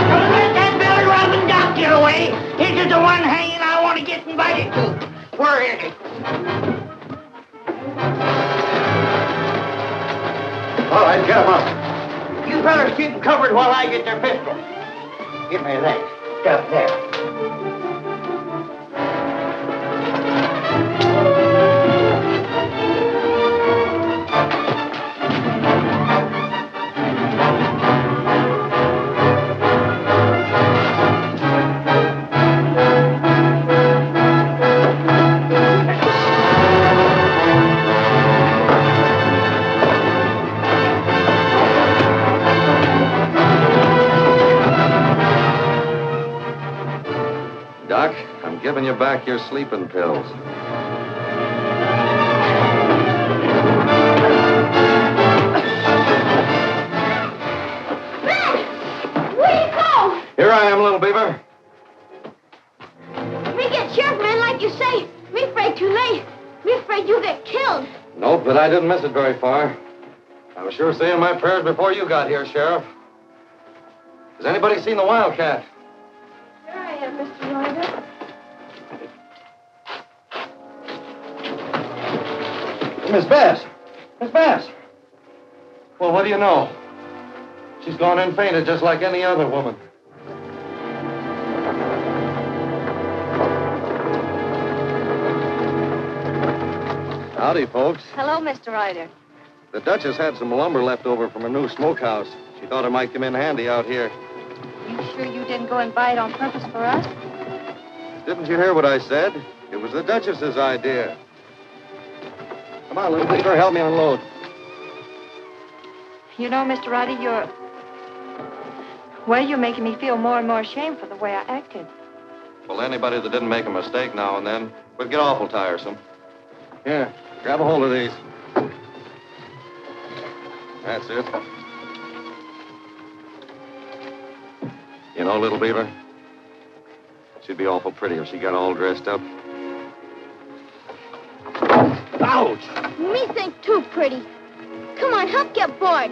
Don't let that belly robbing doc get away. This is the one hanging I want to get invited to. Where is it? All right, get him up. You fellas keep them covered while I get their pistols. Give me that stuff there. Doc, I'm giving you back your sleeping pills. Where you go? Here I am, little beaver. We get sheriff man like you say. We afraid too late. We afraid you get killed. Nope, but I didn't miss it very far. I was sure saying my prayers before you got here, Sheriff. Has anybody seen the Wildcat? Here I am, Mr. Ryder. Miss Bass. Miss Bass. Well, what do you know? She's gone and fainted just like any other woman. Howdy, folks. Hello, Mr. Ryder. The Duchess had some lumber left over from her new smokehouse. She thought it might come in handy out here. You sure you didn't go and buy it on purpose for us? Didn't you hear what I said? It was the Duchess's idea. Come on, little beaver, help me unload. You know, Mr. Ryder, you're making me feel more and more ashamed for the way I acted. Well, anybody that didn't make a mistake now and then would get awful tiresome. Here, grab a hold of these. That's it. You know, little beaver, she'd be awful pretty if she got all dressed up. Ouch! Me think too pretty. Come on, help get bored.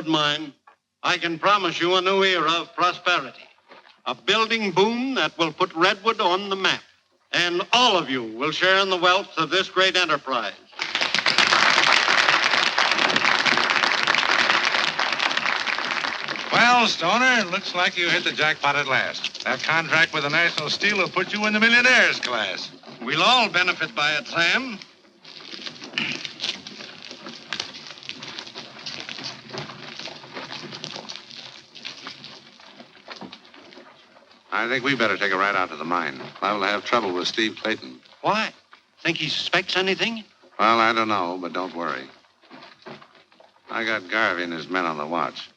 Redwood Mine, I can promise you a new era of prosperity. A building boom that will put Redwood on the map. And all of you will share in the wealth of this great enterprise. Well, Stoner, it looks like you hit the jackpot at last. That contract with the National Steel will put you in the millionaires class. We'll all benefit by it, Sam. I think we better take a ride out to the mine. Liable to have trouble with Steve Clayton. Why? Think he suspects anything? Well, I don't know, but don't worry. I got Garvey and his men on the watch.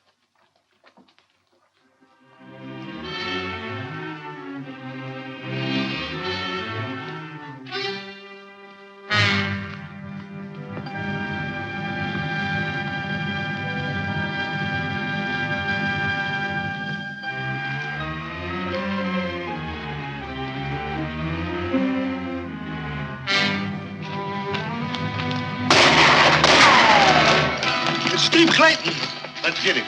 Steve Clayton. Let's get him.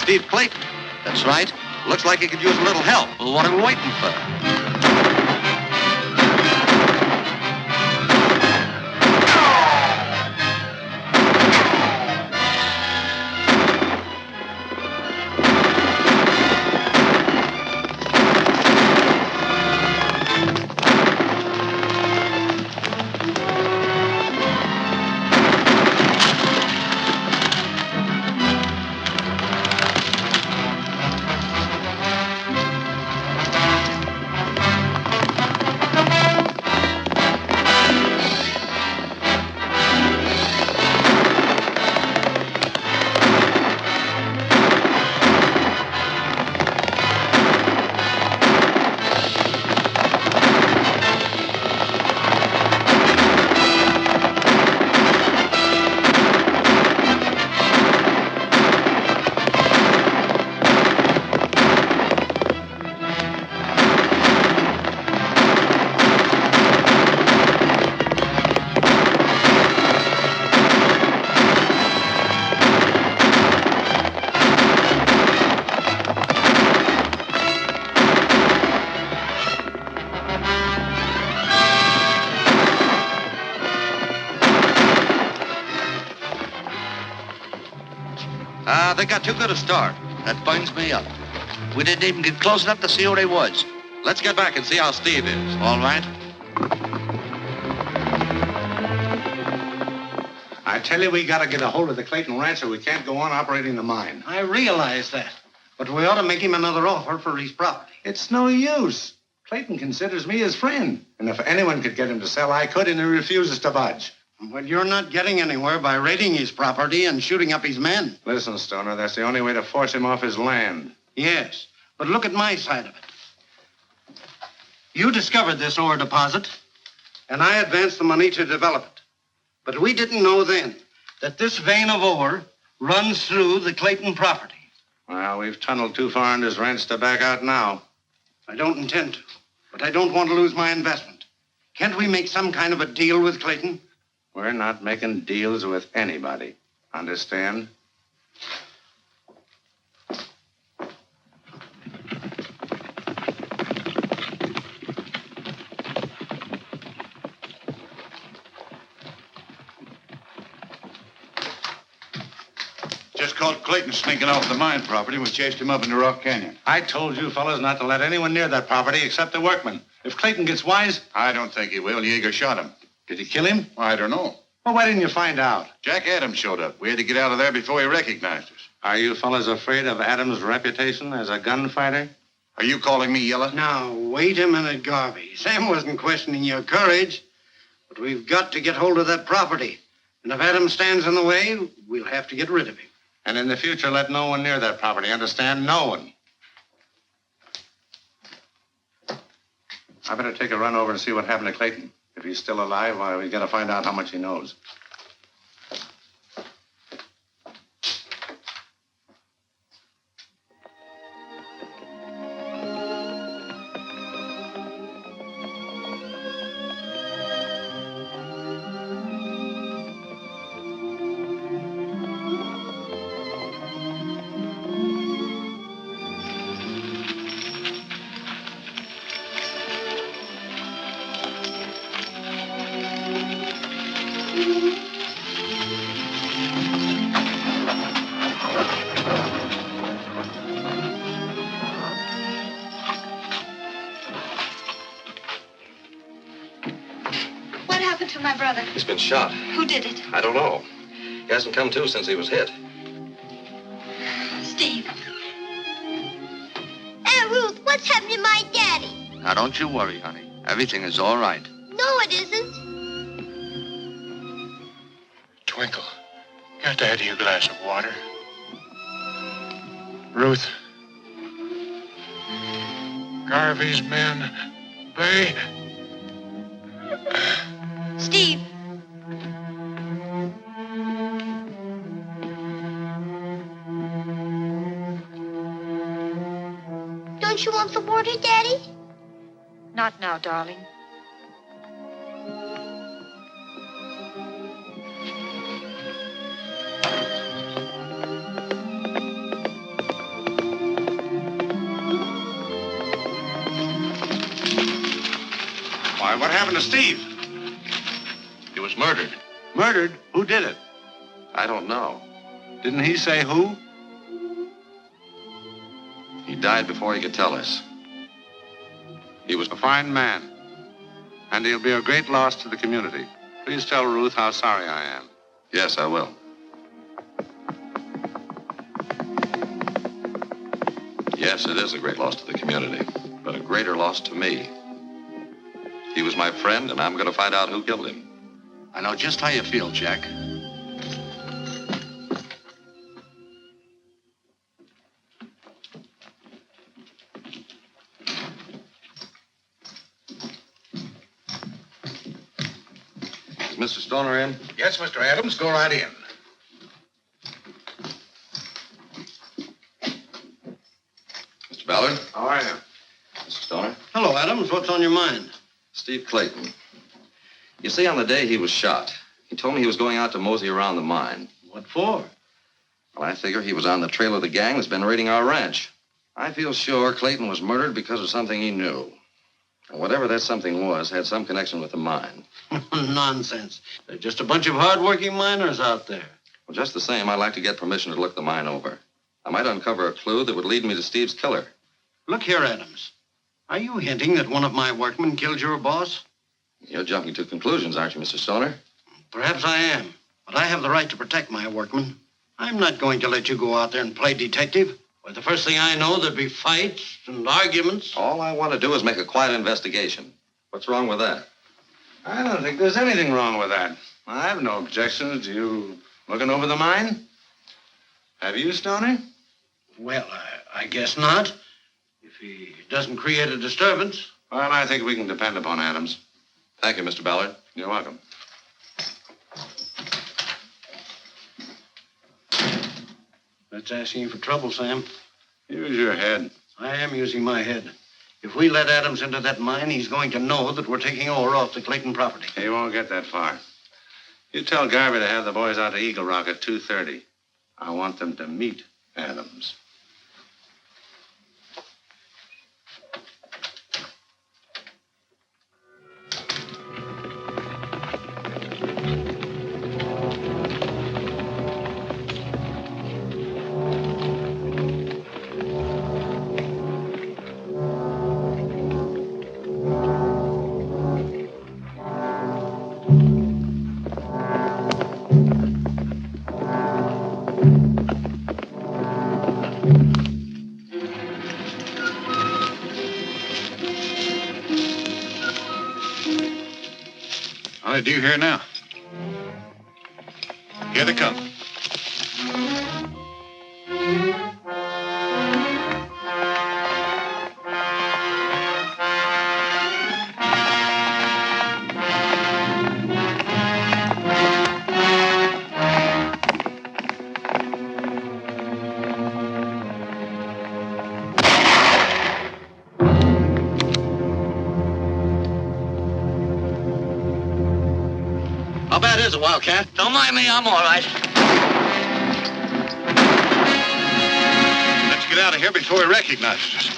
Steve Clayton. That's right. Looks like he could use a little help. Well, what are we waiting for? They got too good a start. That binds me up. We didn't even get close enough to see who they was. Let's get back and see how Steve is. All right. I tell you, we got to get a hold of the Clayton ranch or we can't go on operating the mine. I realize that. But we ought to make him another offer for his property. It's no use. Clayton considers me his friend. And if anyone could get him to sell, I could, and he refuses to budge. Well, you're not getting anywhere by raiding his property and shooting up his men. Listen, Stoner, that's the only way to force him off his land. Yes, but look at my side of it. You discovered this ore deposit, and I advanced the money to develop it. But we didn't know then that this vein of ore runs through the Clayton property. Well, we've tunneled too far into his ranch to back out now. I don't intend to, but I don't want to lose my investment. Can't we make some kind of a deal with Clayton? We're not making deals with anybody. Understand? Just caught Clayton sneaking off the mine property. We chased him up into Rock Canyon. I told you fellas not to let anyone near that property except the workmen. If Clayton gets wise... I don't think he will. Yeager shot him. Did he kill him? I don't know. Well, why didn't you find out? Jack Adams showed up. We had to get out of there before he recognized us. Are you fellas afraid of Adams' reputation as a gunfighter? Are you calling me yellow? Now, wait a minute, Garvey. Sam wasn't questioning your courage, but we've got to get hold of that property. And if Adams stands in the way, we'll have to get rid of him. And in the future, let no one near that property. Understand? No one. I better take a run over and see what happened to Clayton. If he's still alive, why, we got to find out how much he knows. He's been shot. Who did it? I don't know. He hasn't come to since he was hit. Steve. Aunt Ruth, what's happened to my daddy? Now, don't you worry, honey. Everything is all right. No, it isn't. Twinkle, get Daddy a glass of water. Ruth. Garvey's men, they... Steve. Don't you want some water, Daddy? Not now, darling. Why, what happened to Steve? He was murdered. Murdered? Who did it? I don't know. Didn't he say who? He died before he could tell us. He was a fine man, and he'll be a great loss to the community. Please tell Ruth how sorry I am. Yes, I will. Yes, it is a great loss to the community, but a greater loss to me. He was my friend, and I'm going to find out who killed him. I know just how you feel, Jack. Is Mr. Stoner in? Yes, Mr. Adams. Go right in. Mr. Ballard? How are you? Mr. Stoner? Hello, Adams. What's on your mind? Steve Clayton. You see, on the day he was shot, he told me he was going out to mosey around the mine. What for? Well, I figure he was on the trail of the gang that's been raiding our ranch. I feel sure Clayton was murdered because of something he knew. And whatever that something was had some connection with the mine. Nonsense. They're just a bunch of hard-working miners out there. Well, just the same, I'd like to get permission to look the mine over. I might uncover a clue that would lead me to Steve's killer. Look here, Adams. Are you hinting that one of my workmen killed your boss? You're jumping to conclusions, aren't you, Mr. Stoner? Perhaps I am, but I have the right to protect my workmen. I'm not going to let you go out there and play detective. Why, the first thing I know, there'd be fights and arguments. All I want to do is make a quiet investigation. What's wrong with that? I don't think there's anything wrong with that. I have no objections to you looking over the mine. Have you, Stoner? Well, I guess not. If he doesn't create a disturbance. Well, I think we can depend upon Adams. Thank you, Mr. Ballard. You're welcome. That's asking for trouble, Sam. Use your head. I am using my head. If we let Adams into that mine, he's going to know that we're taking ore off the Clayton property. He won't get that far. You tell Garvey to have the boys out to Eagle Rock at 2:30. I want them to meet Adams. How do you hear now? Here they come. How bad is it, Wildcat? Don't mind me, I'm all right. Let's get out of here before he recognizes us.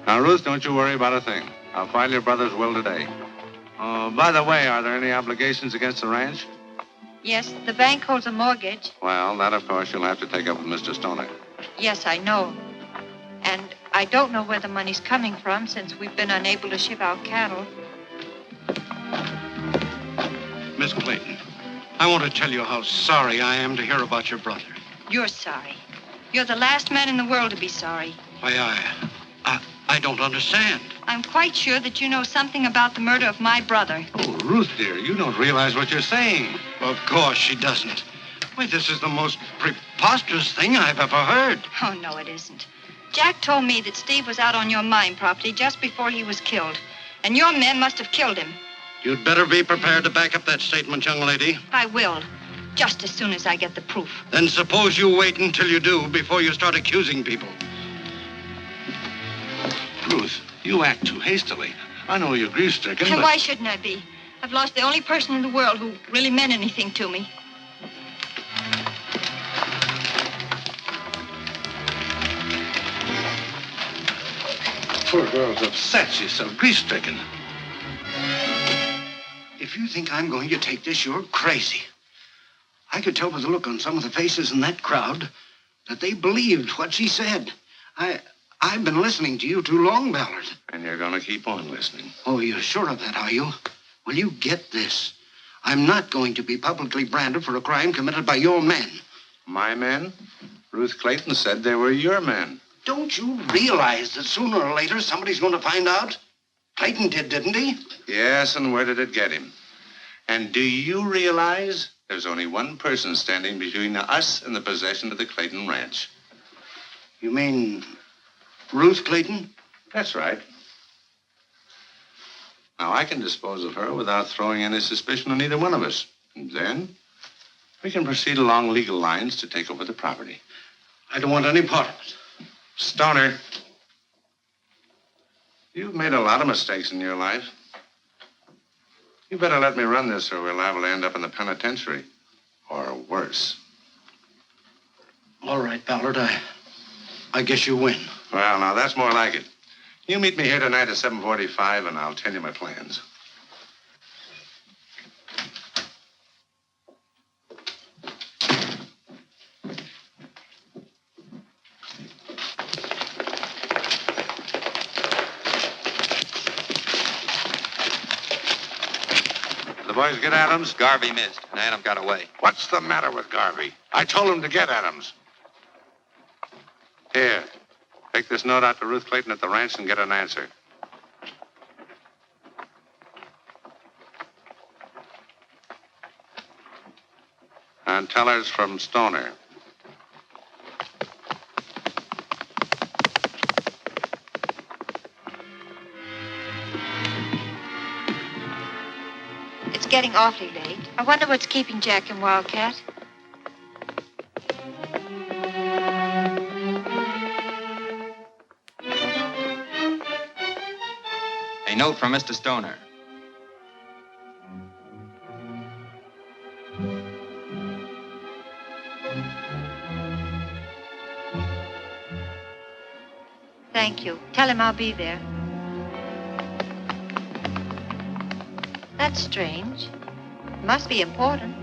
Now, Ruth, don't you worry about a thing. I'll file your brother's will today. By the way, are there any obligations against the ranch? Yes, the bank holds a mortgage. Well, that, of course, you'll have to take up with Mr. Stoner. Yes, I know. And I don't know where the money's coming from since we've been unable to ship out cattle. Miss Clayton, I want to tell you how sorry I am to hear about your brother. You're sorry. You're the last man in the world to be sorry. Why, I don't understand. I'm quite sure that you know something about the murder of my brother. Oh, Ruth, dear, you don't realize what you're saying. Of course she doesn't. Why, this is the most preposterous thing I've ever heard. Oh, no, it isn't. Jack told me that Steve was out on your mine property just before he was killed. And your men must have killed him. You'd better be prepared to back up that statement, young lady. I will. Just as soon as I get the proof. Then suppose you wait until you do before you start accusing people. Ruth, you act too hastily. I know you're grief-stricken, And but... why shouldn't I be? I've lost the only person in the world who really meant anything to me. Poor girl's upset. She's so grief-stricken. If you think I'm going to take this, you're crazy. I could tell by the look on some of the faces in that crowd that they believed what she said. I've been listening to you too long, Ballard. And you're going to keep on listening. Oh, you're sure of that, are you? Well, you get this. I'm not going to be publicly branded for a crime committed by your men. My men? Ruth Clayton said they were your men. Don't you realize that sooner or later somebody's going to find out? Clayton did, didn't he? Yes, and where did it get him? And do you realize there's only one person standing between us and the possession of the Clayton ranch? You mean Ruth Clayton? That's right. Now, I can dispose of her without throwing any suspicion on either one of us. And then we can proceed along legal lines to take over the property. I don't want any part of it. Stoner, you've made a lot of mistakes in your life. You better let me run this or we're liable to end up in the penitentiary. Or worse. All right, Ballard, I guess you win. Well, now, that's more like it. You meet me here tonight at 7:45, and I'll tell you my plans. The boys get Adams? Garvey missed, and Adam got away. What's the matter with Garvey? I told him to get Adams. Here. Take this note out to Ruth Clayton at the ranch and get an answer. And tell her it's from Stoner. It's getting awfully late. I wonder what's keeping Jack and Wildcat. A note from Mr. Stoner. Thank you. Tell him I'll be there. That's strange. Must be important.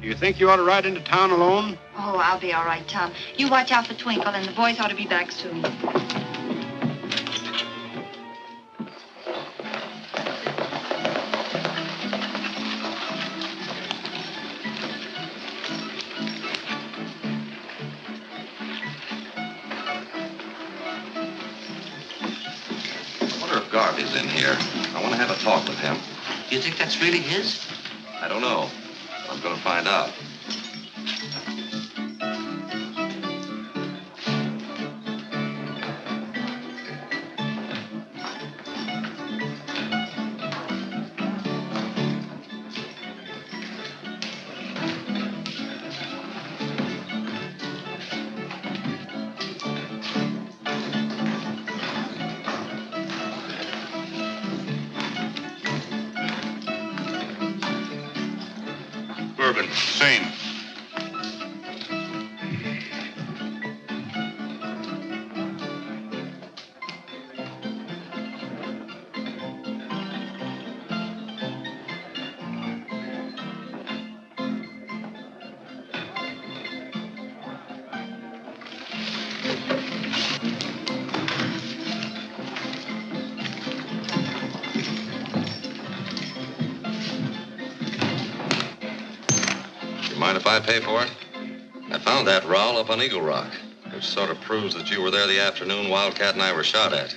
Do you think you ought to ride into town alone? Oh, I'll be all right, Tom. You watch out for Twinkle, and the boys ought to be back soon. Garvey's in here. I want to have a talk with him. You think that's really his? I don't know. I'm going to find out. Sane. Mind if I pay for it? I found that rowel up on Eagle Rock, which sort of proves that you were there the afternoon Wildcat and I were shot at.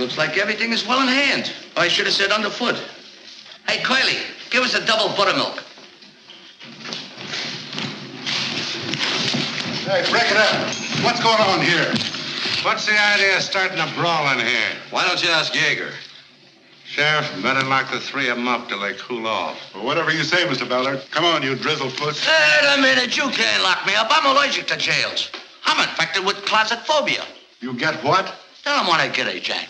Looks like everything is well in hand. I should have said underfoot. Hey, Coily, give us a double buttermilk. Hey, break it up. What's going on here? What's the idea of starting a brawl in here? Why don't you ask Yeager? Sheriff, better lock the three of them up till they cool off. Well, whatever you say, Mr. Ballard. Come on, you drizzlefoot. Wait a minute, you can't lock me up. I'm allergic to jails. I'm infected with closet phobia. You get what? Tell him what I get, Jack.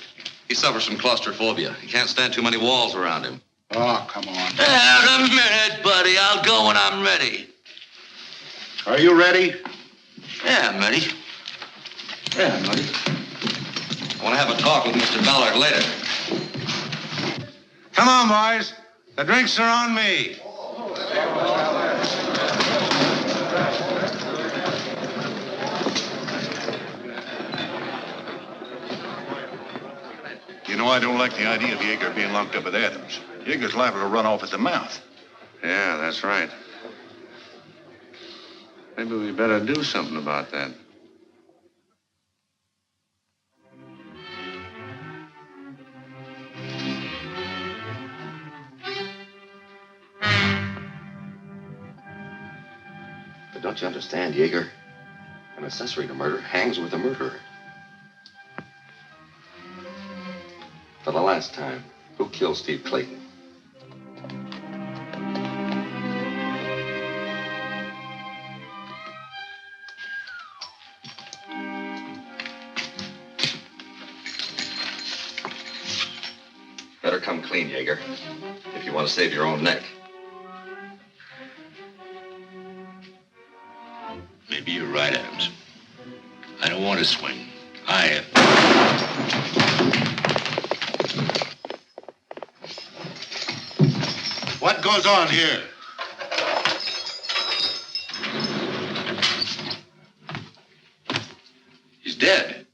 He suffers from claustrophobia. He can't stand too many walls around him. Oh, come on. Wait a minute, buddy. I'll go when I'm ready. Are you ready? Yeah, I'm ready. Yeah, I'm ready. I want to have a talk with Mr. Ballard later. Come on, boys. The drinks are on me. You know, I don't like the idea of Yeager being locked up with Adams. Yeager's liable to run off at the mouth. Yeah, that's right. Maybe we better do something about that. But don't you understand, Yeager? An accessory to murder hangs with the murderer. For the last time, who killed Steve Clayton? Better come clean, Yeager, if you want to save your own neck. Maybe you're right, Adams. I don't want to swing. What goes on here? He's dead.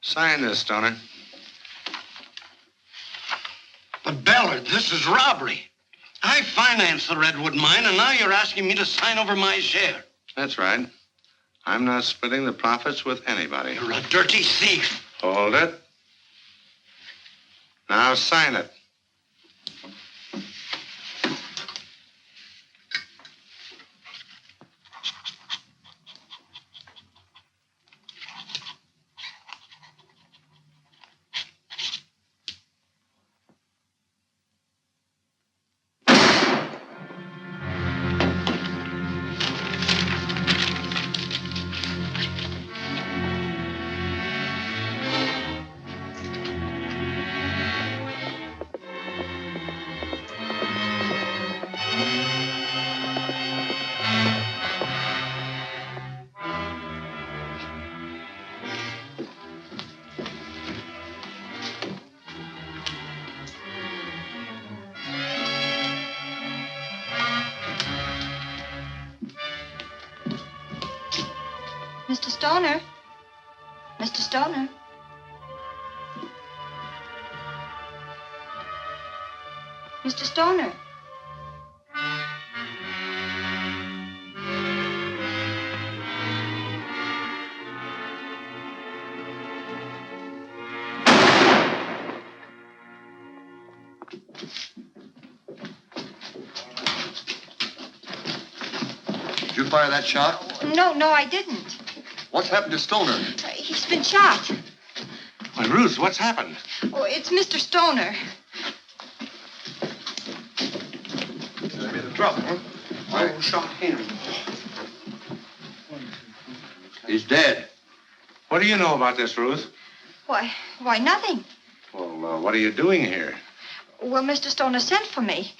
Sign this, Stoner. But Ballard, this is robbery. I financed the Redwood mine, and now you're asking me to sign over my share. That's right. I'm not splitting the profits with anybody. You're a dirty thief. Hold it. Now sign it. Mr. Stoner? Mr. Stoner? Mr. Stoner? Did you fire that shot? No, I didn't. What's happened to Stoner? He's been shot. Why, Ruth, what's happened? Oh, it's Mr. Stoner. There's been trouble, huh? I shot him. He's dead. What do you know about this, Ruth? Why, nothing. Well, what are you doing here? Well, Mr. Stoner sent for me.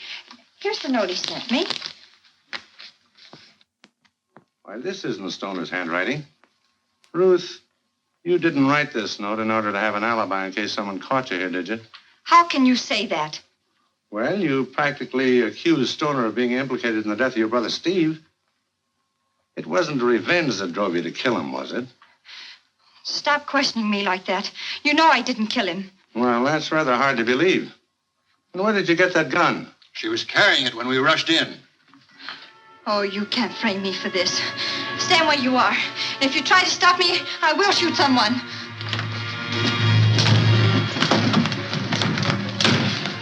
Here's the note he sent me. Why, this isn't Stoner's handwriting. Ruth, you didn't write this note in order to have an alibi in case someone caught you here, did you? How can you say that? Well, you practically accused Stoner of being implicated in the death of your brother Steve. It wasn't revenge that drove you to kill him, was it? Stop questioning me like that. You know I didn't kill him. Well, that's rather hard to believe. And where did you get that gun? She was carrying it when we rushed in. Oh, you can't frame me for this. Stand where you are. And if you try to stop me, I will shoot someone.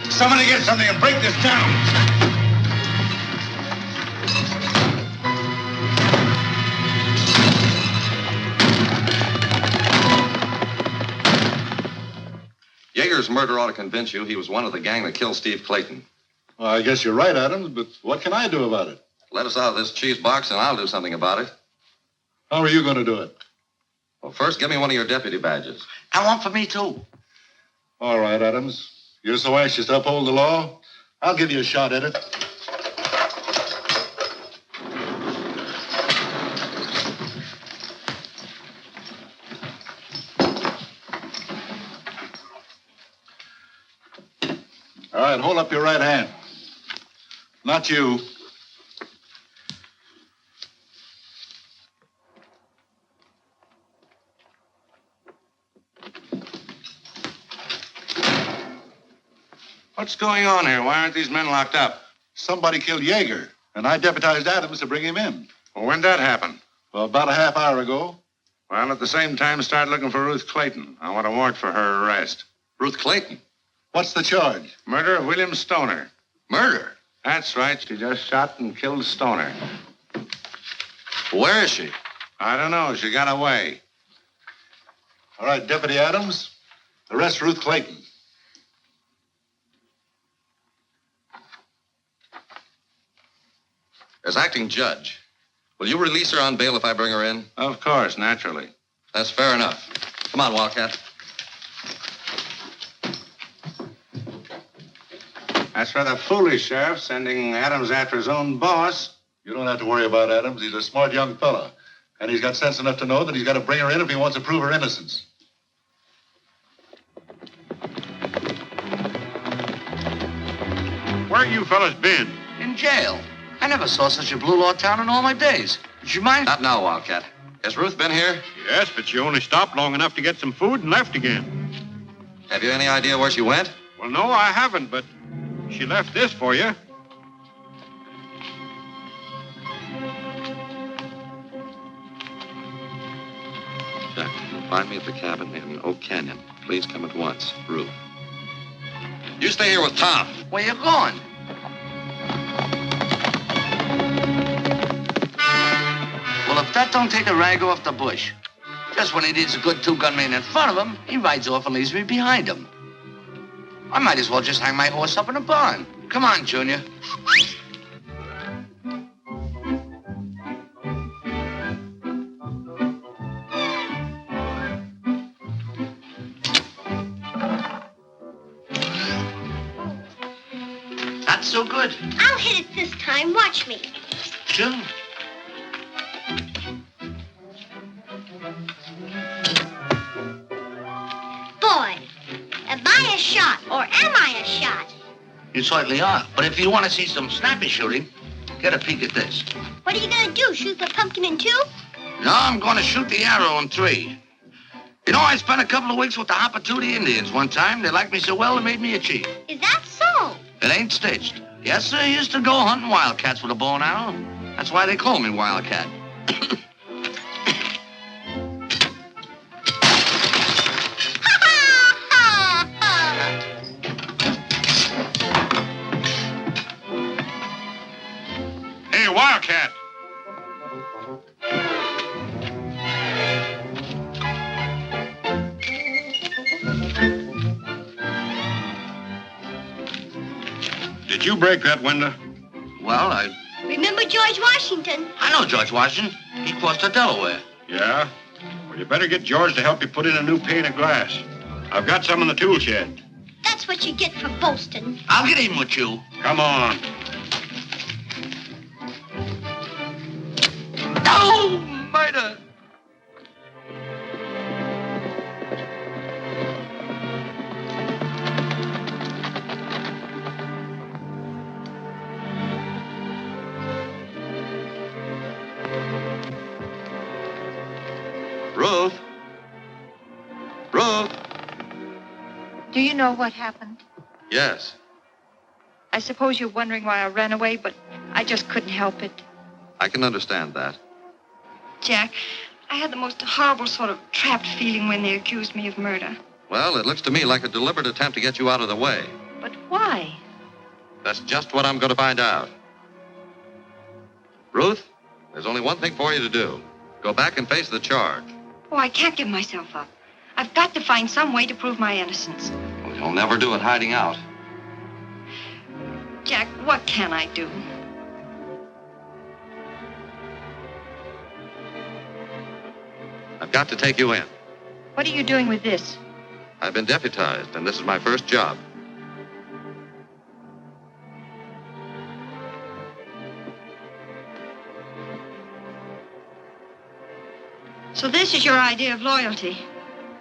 Somebody get something and break this down. Yeager's murder ought to convince you he was one of the gang that killed Steve Clayton. Well, I guess you're right, Adams, but what can I do about it? Let us out of this cheese box and I'll do something about it. How are you going to do it? Well, first, give me one of your deputy badges. And one for me, too. All right, Adams. You're so anxious to uphold the law, I'll give you a shot at it. All right, hold up your right hand. Not you. What's going on here? Why aren't these men locked up? Somebody killed Yeager, and I deputized Adams to bring him in. Well, when'd that happen? Well, about a half hour ago. Well, at the same time, start looking for Ruth Clayton. I want a warrant for her arrest. Ruth Clayton? What's the charge? Murder of William Stoner. Murder? That's right. She just shot and killed Stoner. Where is she? I don't know. She got away. All right, Deputy Adams, arrest Ruth Clayton. As acting judge, will you release her on bail if I bring her in? Of course, naturally. That's fair enough. Come on, Wildcat. That's rather foolish, Sheriff, sending Adams after his own boss. You don't have to worry about Adams. He's a smart young fella. And he's got sense enough to know that he's got to bring her in if he wants to prove her innocence. Where you fellas been? In jail. I never saw such a blue law town in all my days. Would you mind? Not now, Wildcat. Has Ruth been here? Yes, but she only stopped long enough to get some food and left again. Have you any idea where she went? Well, no, I haven't, but she left this for you. Jack, you'll find me at the cabin in Oak Canyon. Please come at once. Ruth. You stay here with Tom. Where you going? Well, if that don't take a rag off the bush. Just when he needs a good two-gun man in front of him, he rides off and leaves me behind him. I might as well just hang my horse up in a barn. Come on, Junior. Not so good. I'll hit it this time. Watch me. Sure. Boy, am I a shot or am I a shot? You certainly are. But if you want to see some snappy shooting, get a peek at this. What are you going to do, shoot the pumpkin in two? No, I'm going to shoot the arrow in three. You know, I spent a couple of weeks with the Hopatootie Indians one time. They liked me so well, they made me a chief. Is that so? It ain't stitched. Yes, sir, I used to go hunting wildcats with a bow and arrow. That's why they call me Wildcat. Hey, Wildcat! Did you break that window? Well, Remember George Washington? I know George Washington. He crossed the Delaware. Yeah? Well, you better get George to help you put in a new pane of glass. I've got some in the tool shed. That's what you get for boasting. I'll get even with you. Come on. Oh, murder! Ruth? Ruth? Do you know what happened? Yes. I suppose you're wondering why I ran away, but I just couldn't help it. I can understand that. Jack, I had the most horrible sort of trapped feeling when they accused me of murder. Well, it looks to me like a deliberate attempt to get you out of the way. But why? That's just what I'm going to find out. Ruth, there's only one thing for you to do. Go back and face the charge. Oh, I can't give myself up. I've got to find some way to prove my innocence. Well, you'll never do it hiding out. Jack, what can I do? I've got to take you in. What are you doing with this? I've been deputized, and this is my first job. So this is your idea of loyalty.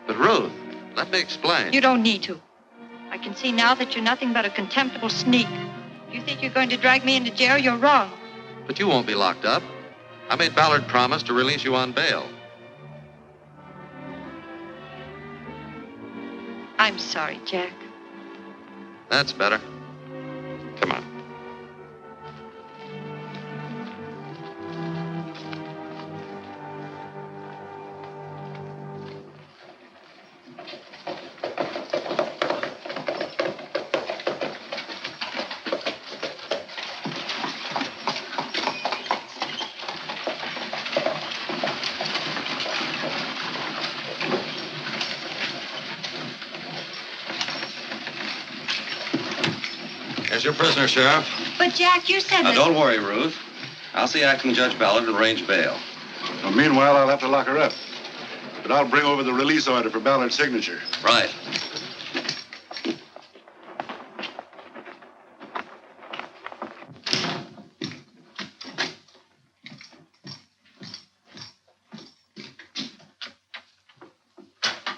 But Ruth, let me explain. You don't need to. I can see now that you're nothing but a contemptible sneak. If you think you're going to drag me into jail, you're wrong. But you won't be locked up. I made Ballard promise to release you on bail. I'm sorry, Jack. That's better. Come on. Here's your prisoner, Sheriff. But, Jack, you said Now, that... don't worry, Ruth. I'll see Acting Judge Ballard and arrange bail. Well, meanwhile, I'll have to lock her up. But I'll bring over the release order for Ballard's signature. Right.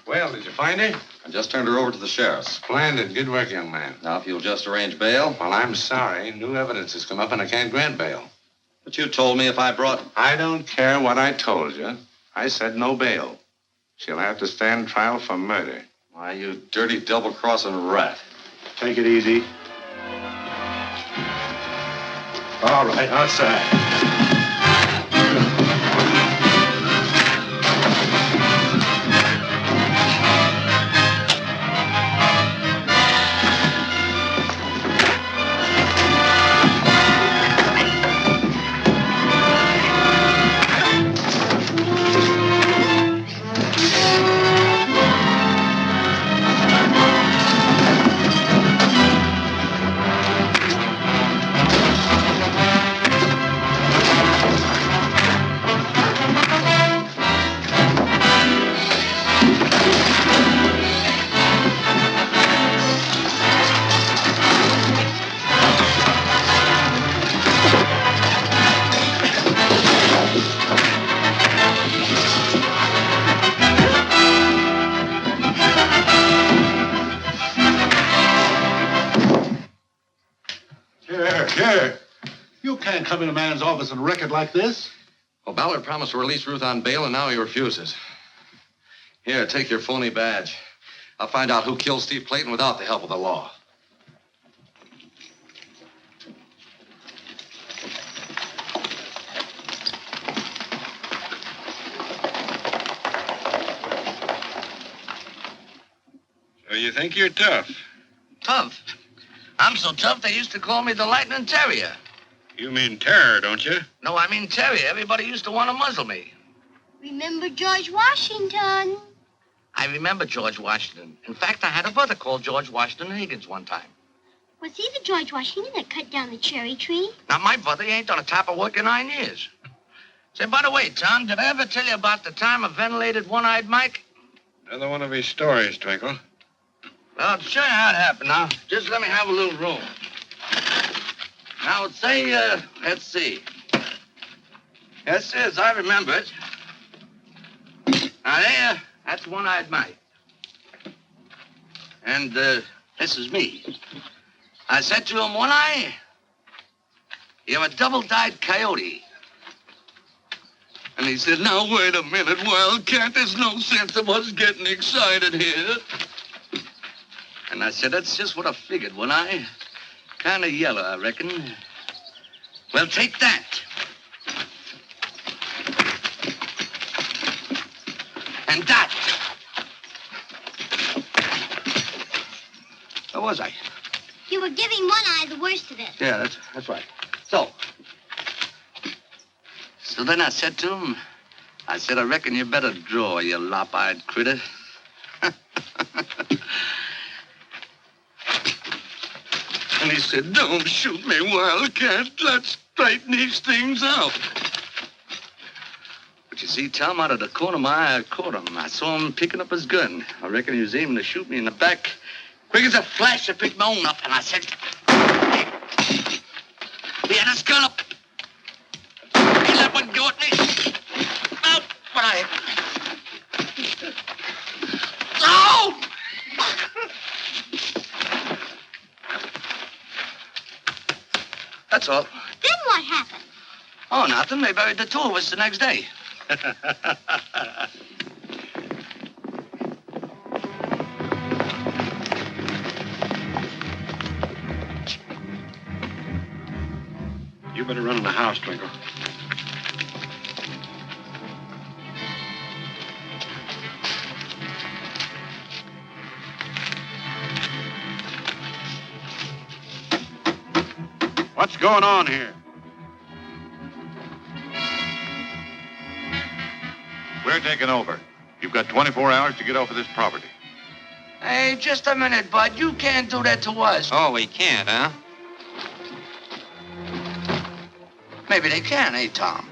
Well, did you find her? I just turned her over to the sheriff. Splendid. Good work, young man. Now, if you'll just arrange bail. Well, I'm sorry. New evidence has come up and I can't grant bail. But you told me if I brought... I don't care what I told you. I said no bail. She'll have to stand trial for murder. Why, you dirty double-crossing rat. Take it easy. All right, outside. Here. You can't come in a man's office and wreck it like this. Well, Ballard promised to release Ruth on bail, and now he refuses. Here, take your phony badge. I'll find out who killed Steve Clayton without the help of the law. So you think you're tough? Tough? I'm so tough they used to call me the Lightning Terrier. You mean terror, don't you? No, I mean Terrier. Everybody used to want to muzzle me. Remember George Washington? I remember George Washington. In fact, I had a brother called George Washington Higgins one time. Was he the George Washington that cut down the cherry tree? Not my brother. He ain't done a tap of work in 9 years. Say, by the way, Tom, did I ever tell you about the time I ventilated One-Eyed Mike? Another one of his stories, Twinkle. Well, I'll show you how it happened now. Just let me have a little room. Now, say, let's see. Yes, yes, I remember it. Now, there, that's One-Eyed Mike. And, this is me. I said to him, One-Eye, you're a double-dyed coyote. And he said, now, wait a minute, Wildcat. There's no sense of us getting excited here. And I said, that's just what I figured, One-Eye. Kind of yellow, I reckon. Well, take that. was I? You were giving one eye the worst of it. Yeah, that's right. So then I said to him, I reckon you better draw, you lop-eyed critter. And he said, don't shoot me, Wildcat. Let's straighten these things out. But you see, Tom, out of the corner of my eye, I caught him. I saw him picking up his gun. I reckon he was aiming to shoot me in the back. Quick as a flash, I picked my own up, and I said, he had his gun up. He let one go at me. Out, but I... Oh! That's all. Then what happened? Oh, nothing. They buried the two of us the next day. You better run in the house, Twinkle. What's going on here? We're taking over. You've got 24 hours to get off of this property. Hey, just a minute, Bud. You can't do that to us. Oh, we can't, huh? Maybe they can, eh, Tom?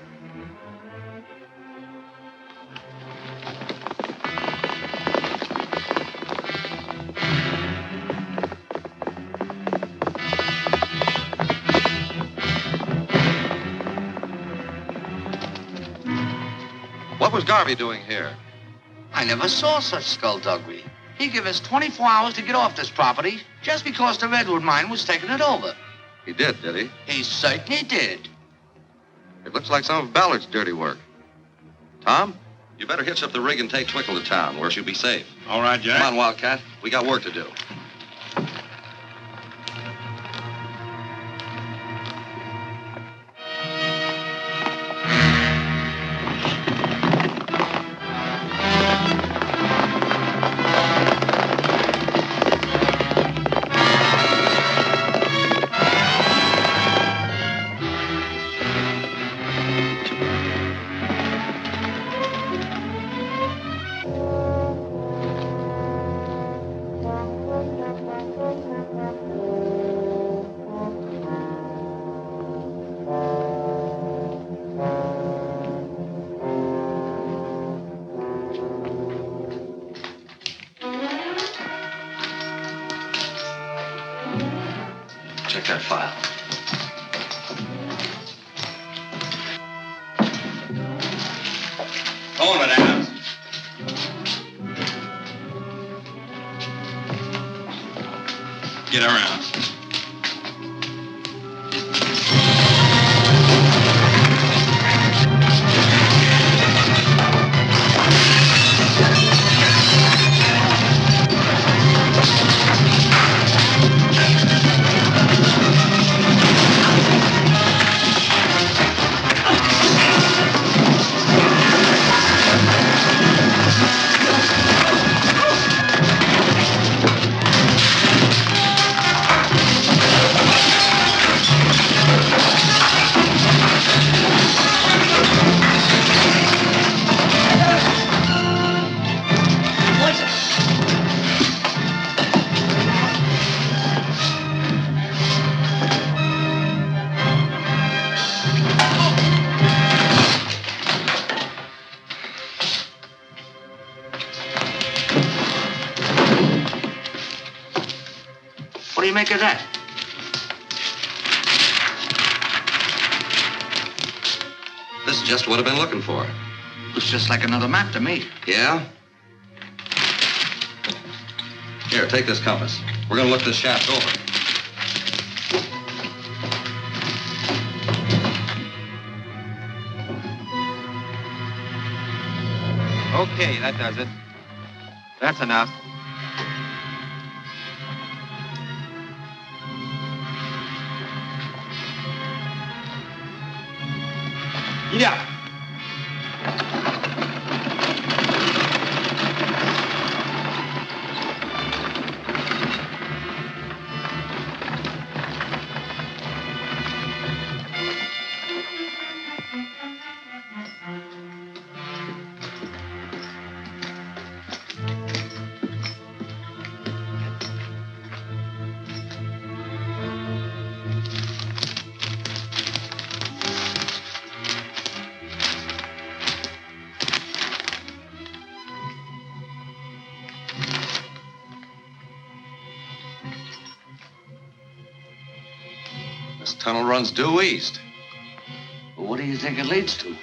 What was Garvey doing here? I never saw such skullduggery. He gave us 24 hours to get off this property just because the redwood mine was taking it over. He did he? He certainly did. It looks like some of Ballard's dirty work. Tom, you better hitch up the rig and take Twinkle to town where she'll be safe. All right, Jack. Come on, Wildcat. We got work to do. Check that file. Hold it, Adams. Get around. What do you make of that? This is just what I've been looking for. Looks just like another map to me. Yeah? Here, take this compass. We're gonna look this shaft over. Okay, that does it. That's enough. Yeah. This tunnel runs due east. Well, what do you think it leads to?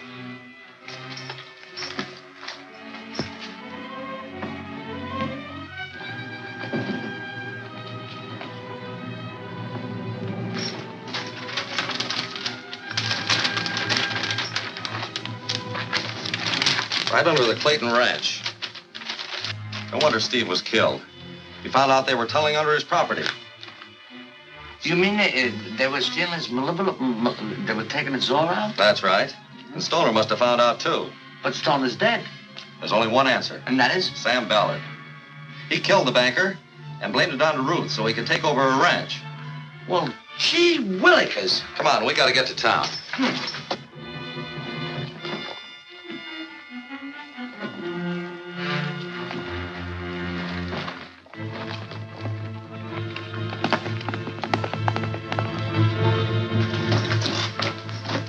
Right under the Clayton Ranch. No wonder Steve was killed. He found out they were tunneling under his property. You mean they were stealing his they were taking his ore out? That's right. And Stoner must have found out, too. But Stoner's dead. There's only one answer. And that is? Sam Ballard. He killed the banker and blamed it on to Ruth so he could take over her ranch. Well, gee willikers. Come on, we gotta get to town.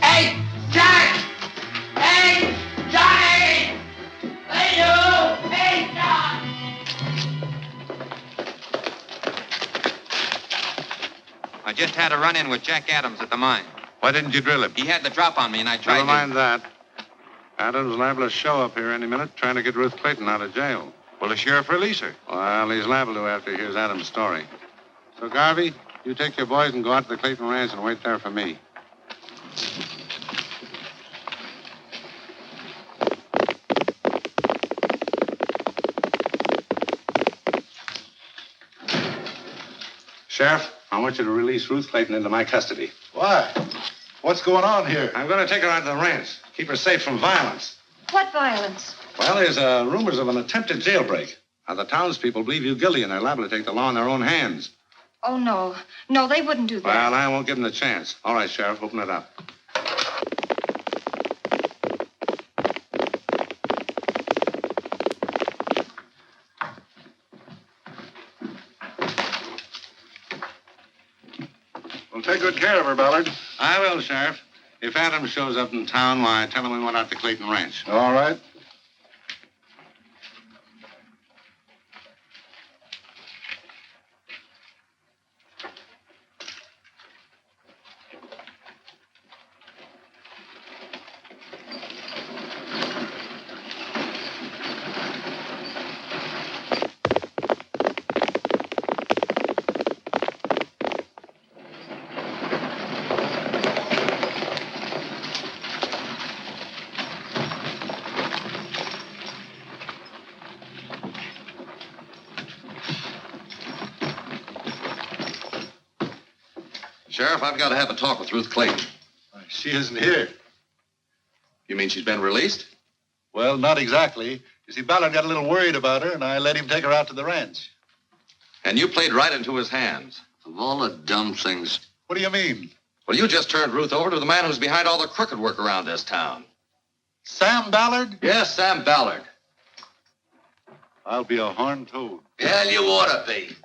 Hey, Jack! Hey, Johnny! Hey, you! Hey, John! I just had a run-in with Jack Adams at the mine. Why didn't you drill him? He had the drop on me, and I tried Never mind that. Adams liable to show up here any minute trying to get Ruth Clayton out of jail. Will the sheriff release her? Well, he's liable to after he hears Adams' story. So, Garvey, you take your boys and go out to the Clayton Ranch and wait there for me. Sheriff, I want you to release Ruth Clayton into my custody. Why? What's going on here? I'm going to take her out to the ranch. Keep her safe from violence. What violence? Well, there's rumors of an attempted jailbreak. Now, the townspeople believe you guilty, and they're liable to take the law in their own hands. Oh, no. No, they wouldn't do that. Well, I won't give them the chance. All right, Sheriff, open it up. Well, take good care of her, Ballard. I will, Sheriff. If Adams shows up in town, why, tell him we went out to Clayton Ranch. All right. Sheriff, I've got to have a talk with Ruth Clayton. She isn't here. You mean she's been released? Well, not exactly. You see, Ballard got a little worried about her, and I let him take her out to the ranch. And you played right into his hands. Of all the dumb things. What do you mean? Well, you just turned Ruth over to the man who's behind all the crooked work around this town. Sam Ballard? Yes, Sam Ballard. I'll be a horned toad. Yeah, you ought to be.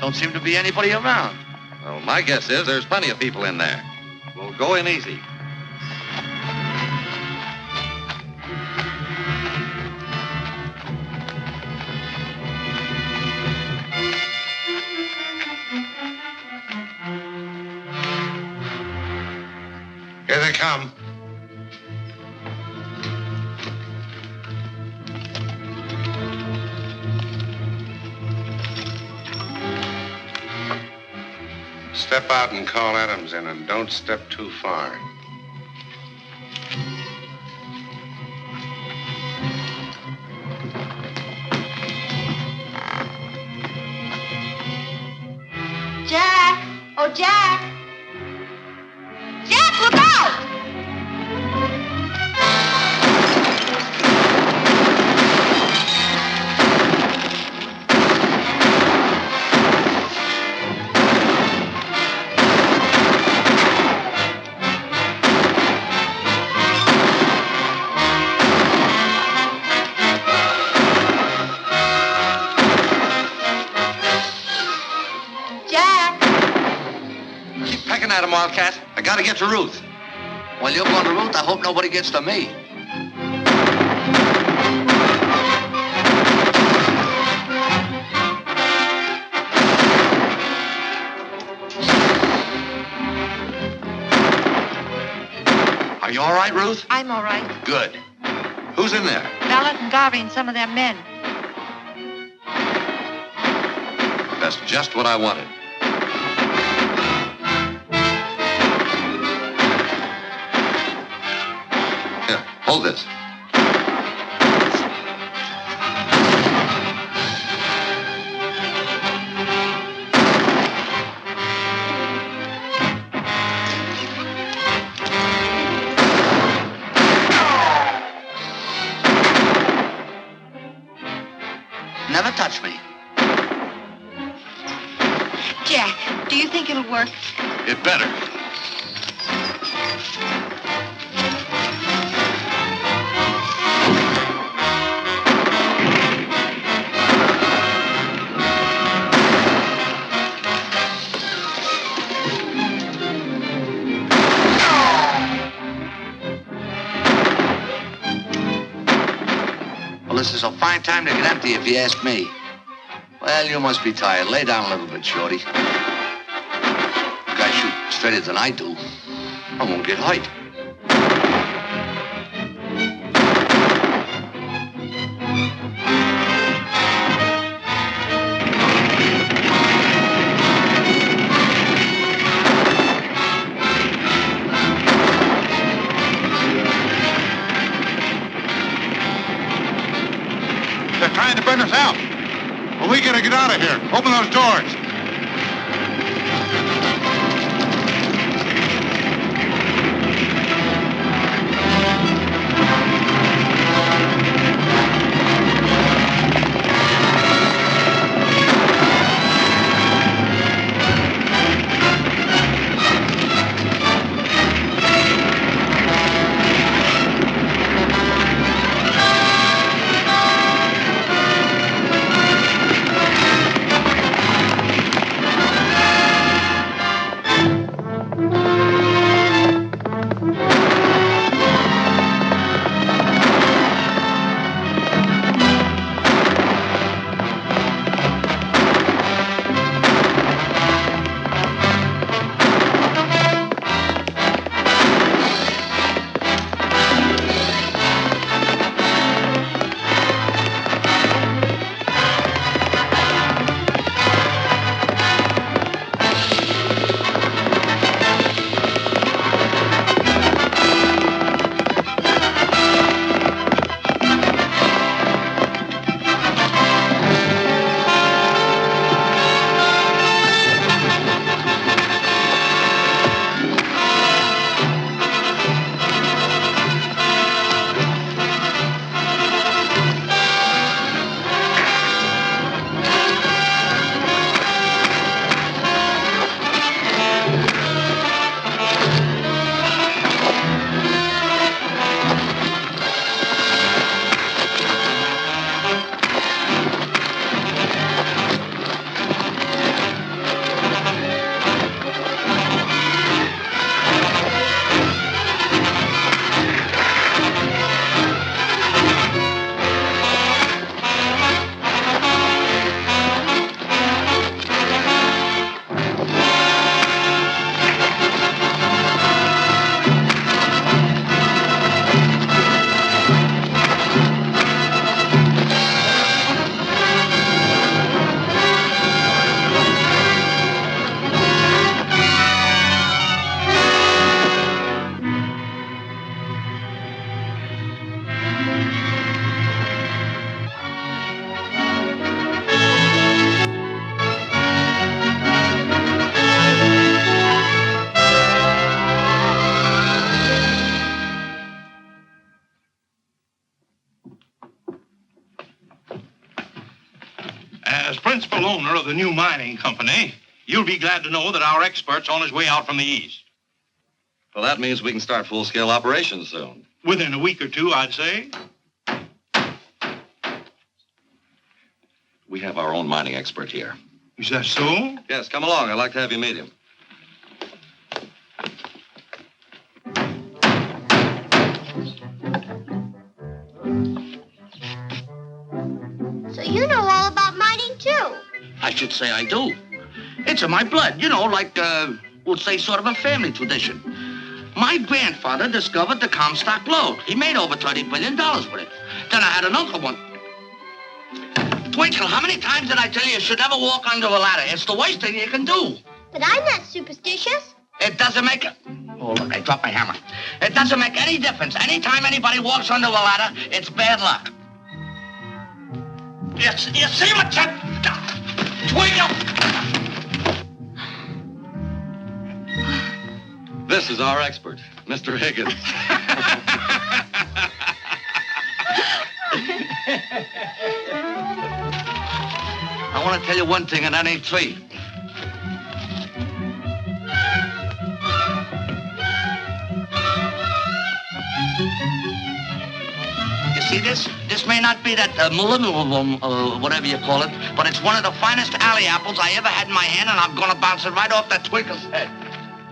Don't seem to be anybody around. Well, my guess is there's plenty of people in there. We'll go in easy. Here they come. Step out and call Adams in, and don't step too far. Jack! Oh, Jack! Jack, look out! At him, Wildcat. I gotta get to Ruth. Well, you're going to Ruth. I hope nobody gets to me. you all right, Ruth? I'm all right. Good. Who's in there? Ballard and Garvey and some of their men. That's just what I wanted. Here, hold this. Never touch me. Jack, do you think it'll work? It better. Well, this is a fine time to get empty, if you ask me. Well, you must be tired. Lay down a little bit, Shorty. You guys shoot straighter than I do. I won't get hurt. They're trying to burn us out. Well, we gotta get out of here. Open those doors. As principal owner of the new mining company, you'll be glad to know that our expert's on his way out from the east. Well, that means we can start full-scale operations soon. Within a week or two, I'd say. We have our own mining expert here. Is that so? Yes, come along. I'd like to have you meet him. So you know all about mining, too. I should say I do. It's in my blood, you know, like, we'll say sort of a family tradition. My grandfather discovered the Comstock lode. He made over $30 billion with it. Then I had an uncle one. Twinkle, how many times did I tell you should never walk under a ladder? It's the worst thing you can do. But I'm not superstitious. It doesn't make it. Oh, look, I dropped my hammer. It doesn't make any difference. Anytime anybody walks under a ladder, it's bad luck. You see what you... Twinkle! This is our expert, Mr. Higgins. I want to tell you one thing, and that ain't three. You see this? This may not be that millennium, whatever you call it, but it's one of the finest alley apples I ever had in my hand, and I'm gonna bounce it right off that Twinkle's head.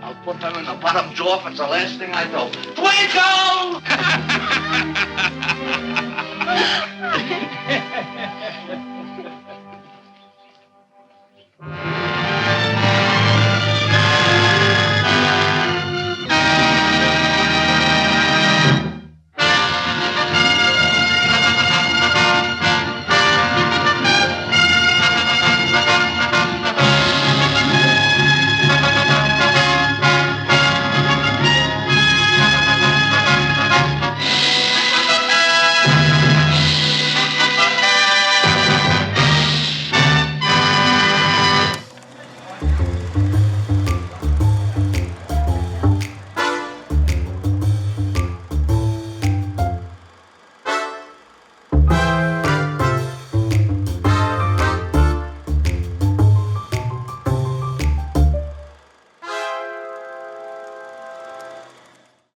I'll put them in the bottom drawer if it's the last thing I do. Twinkle!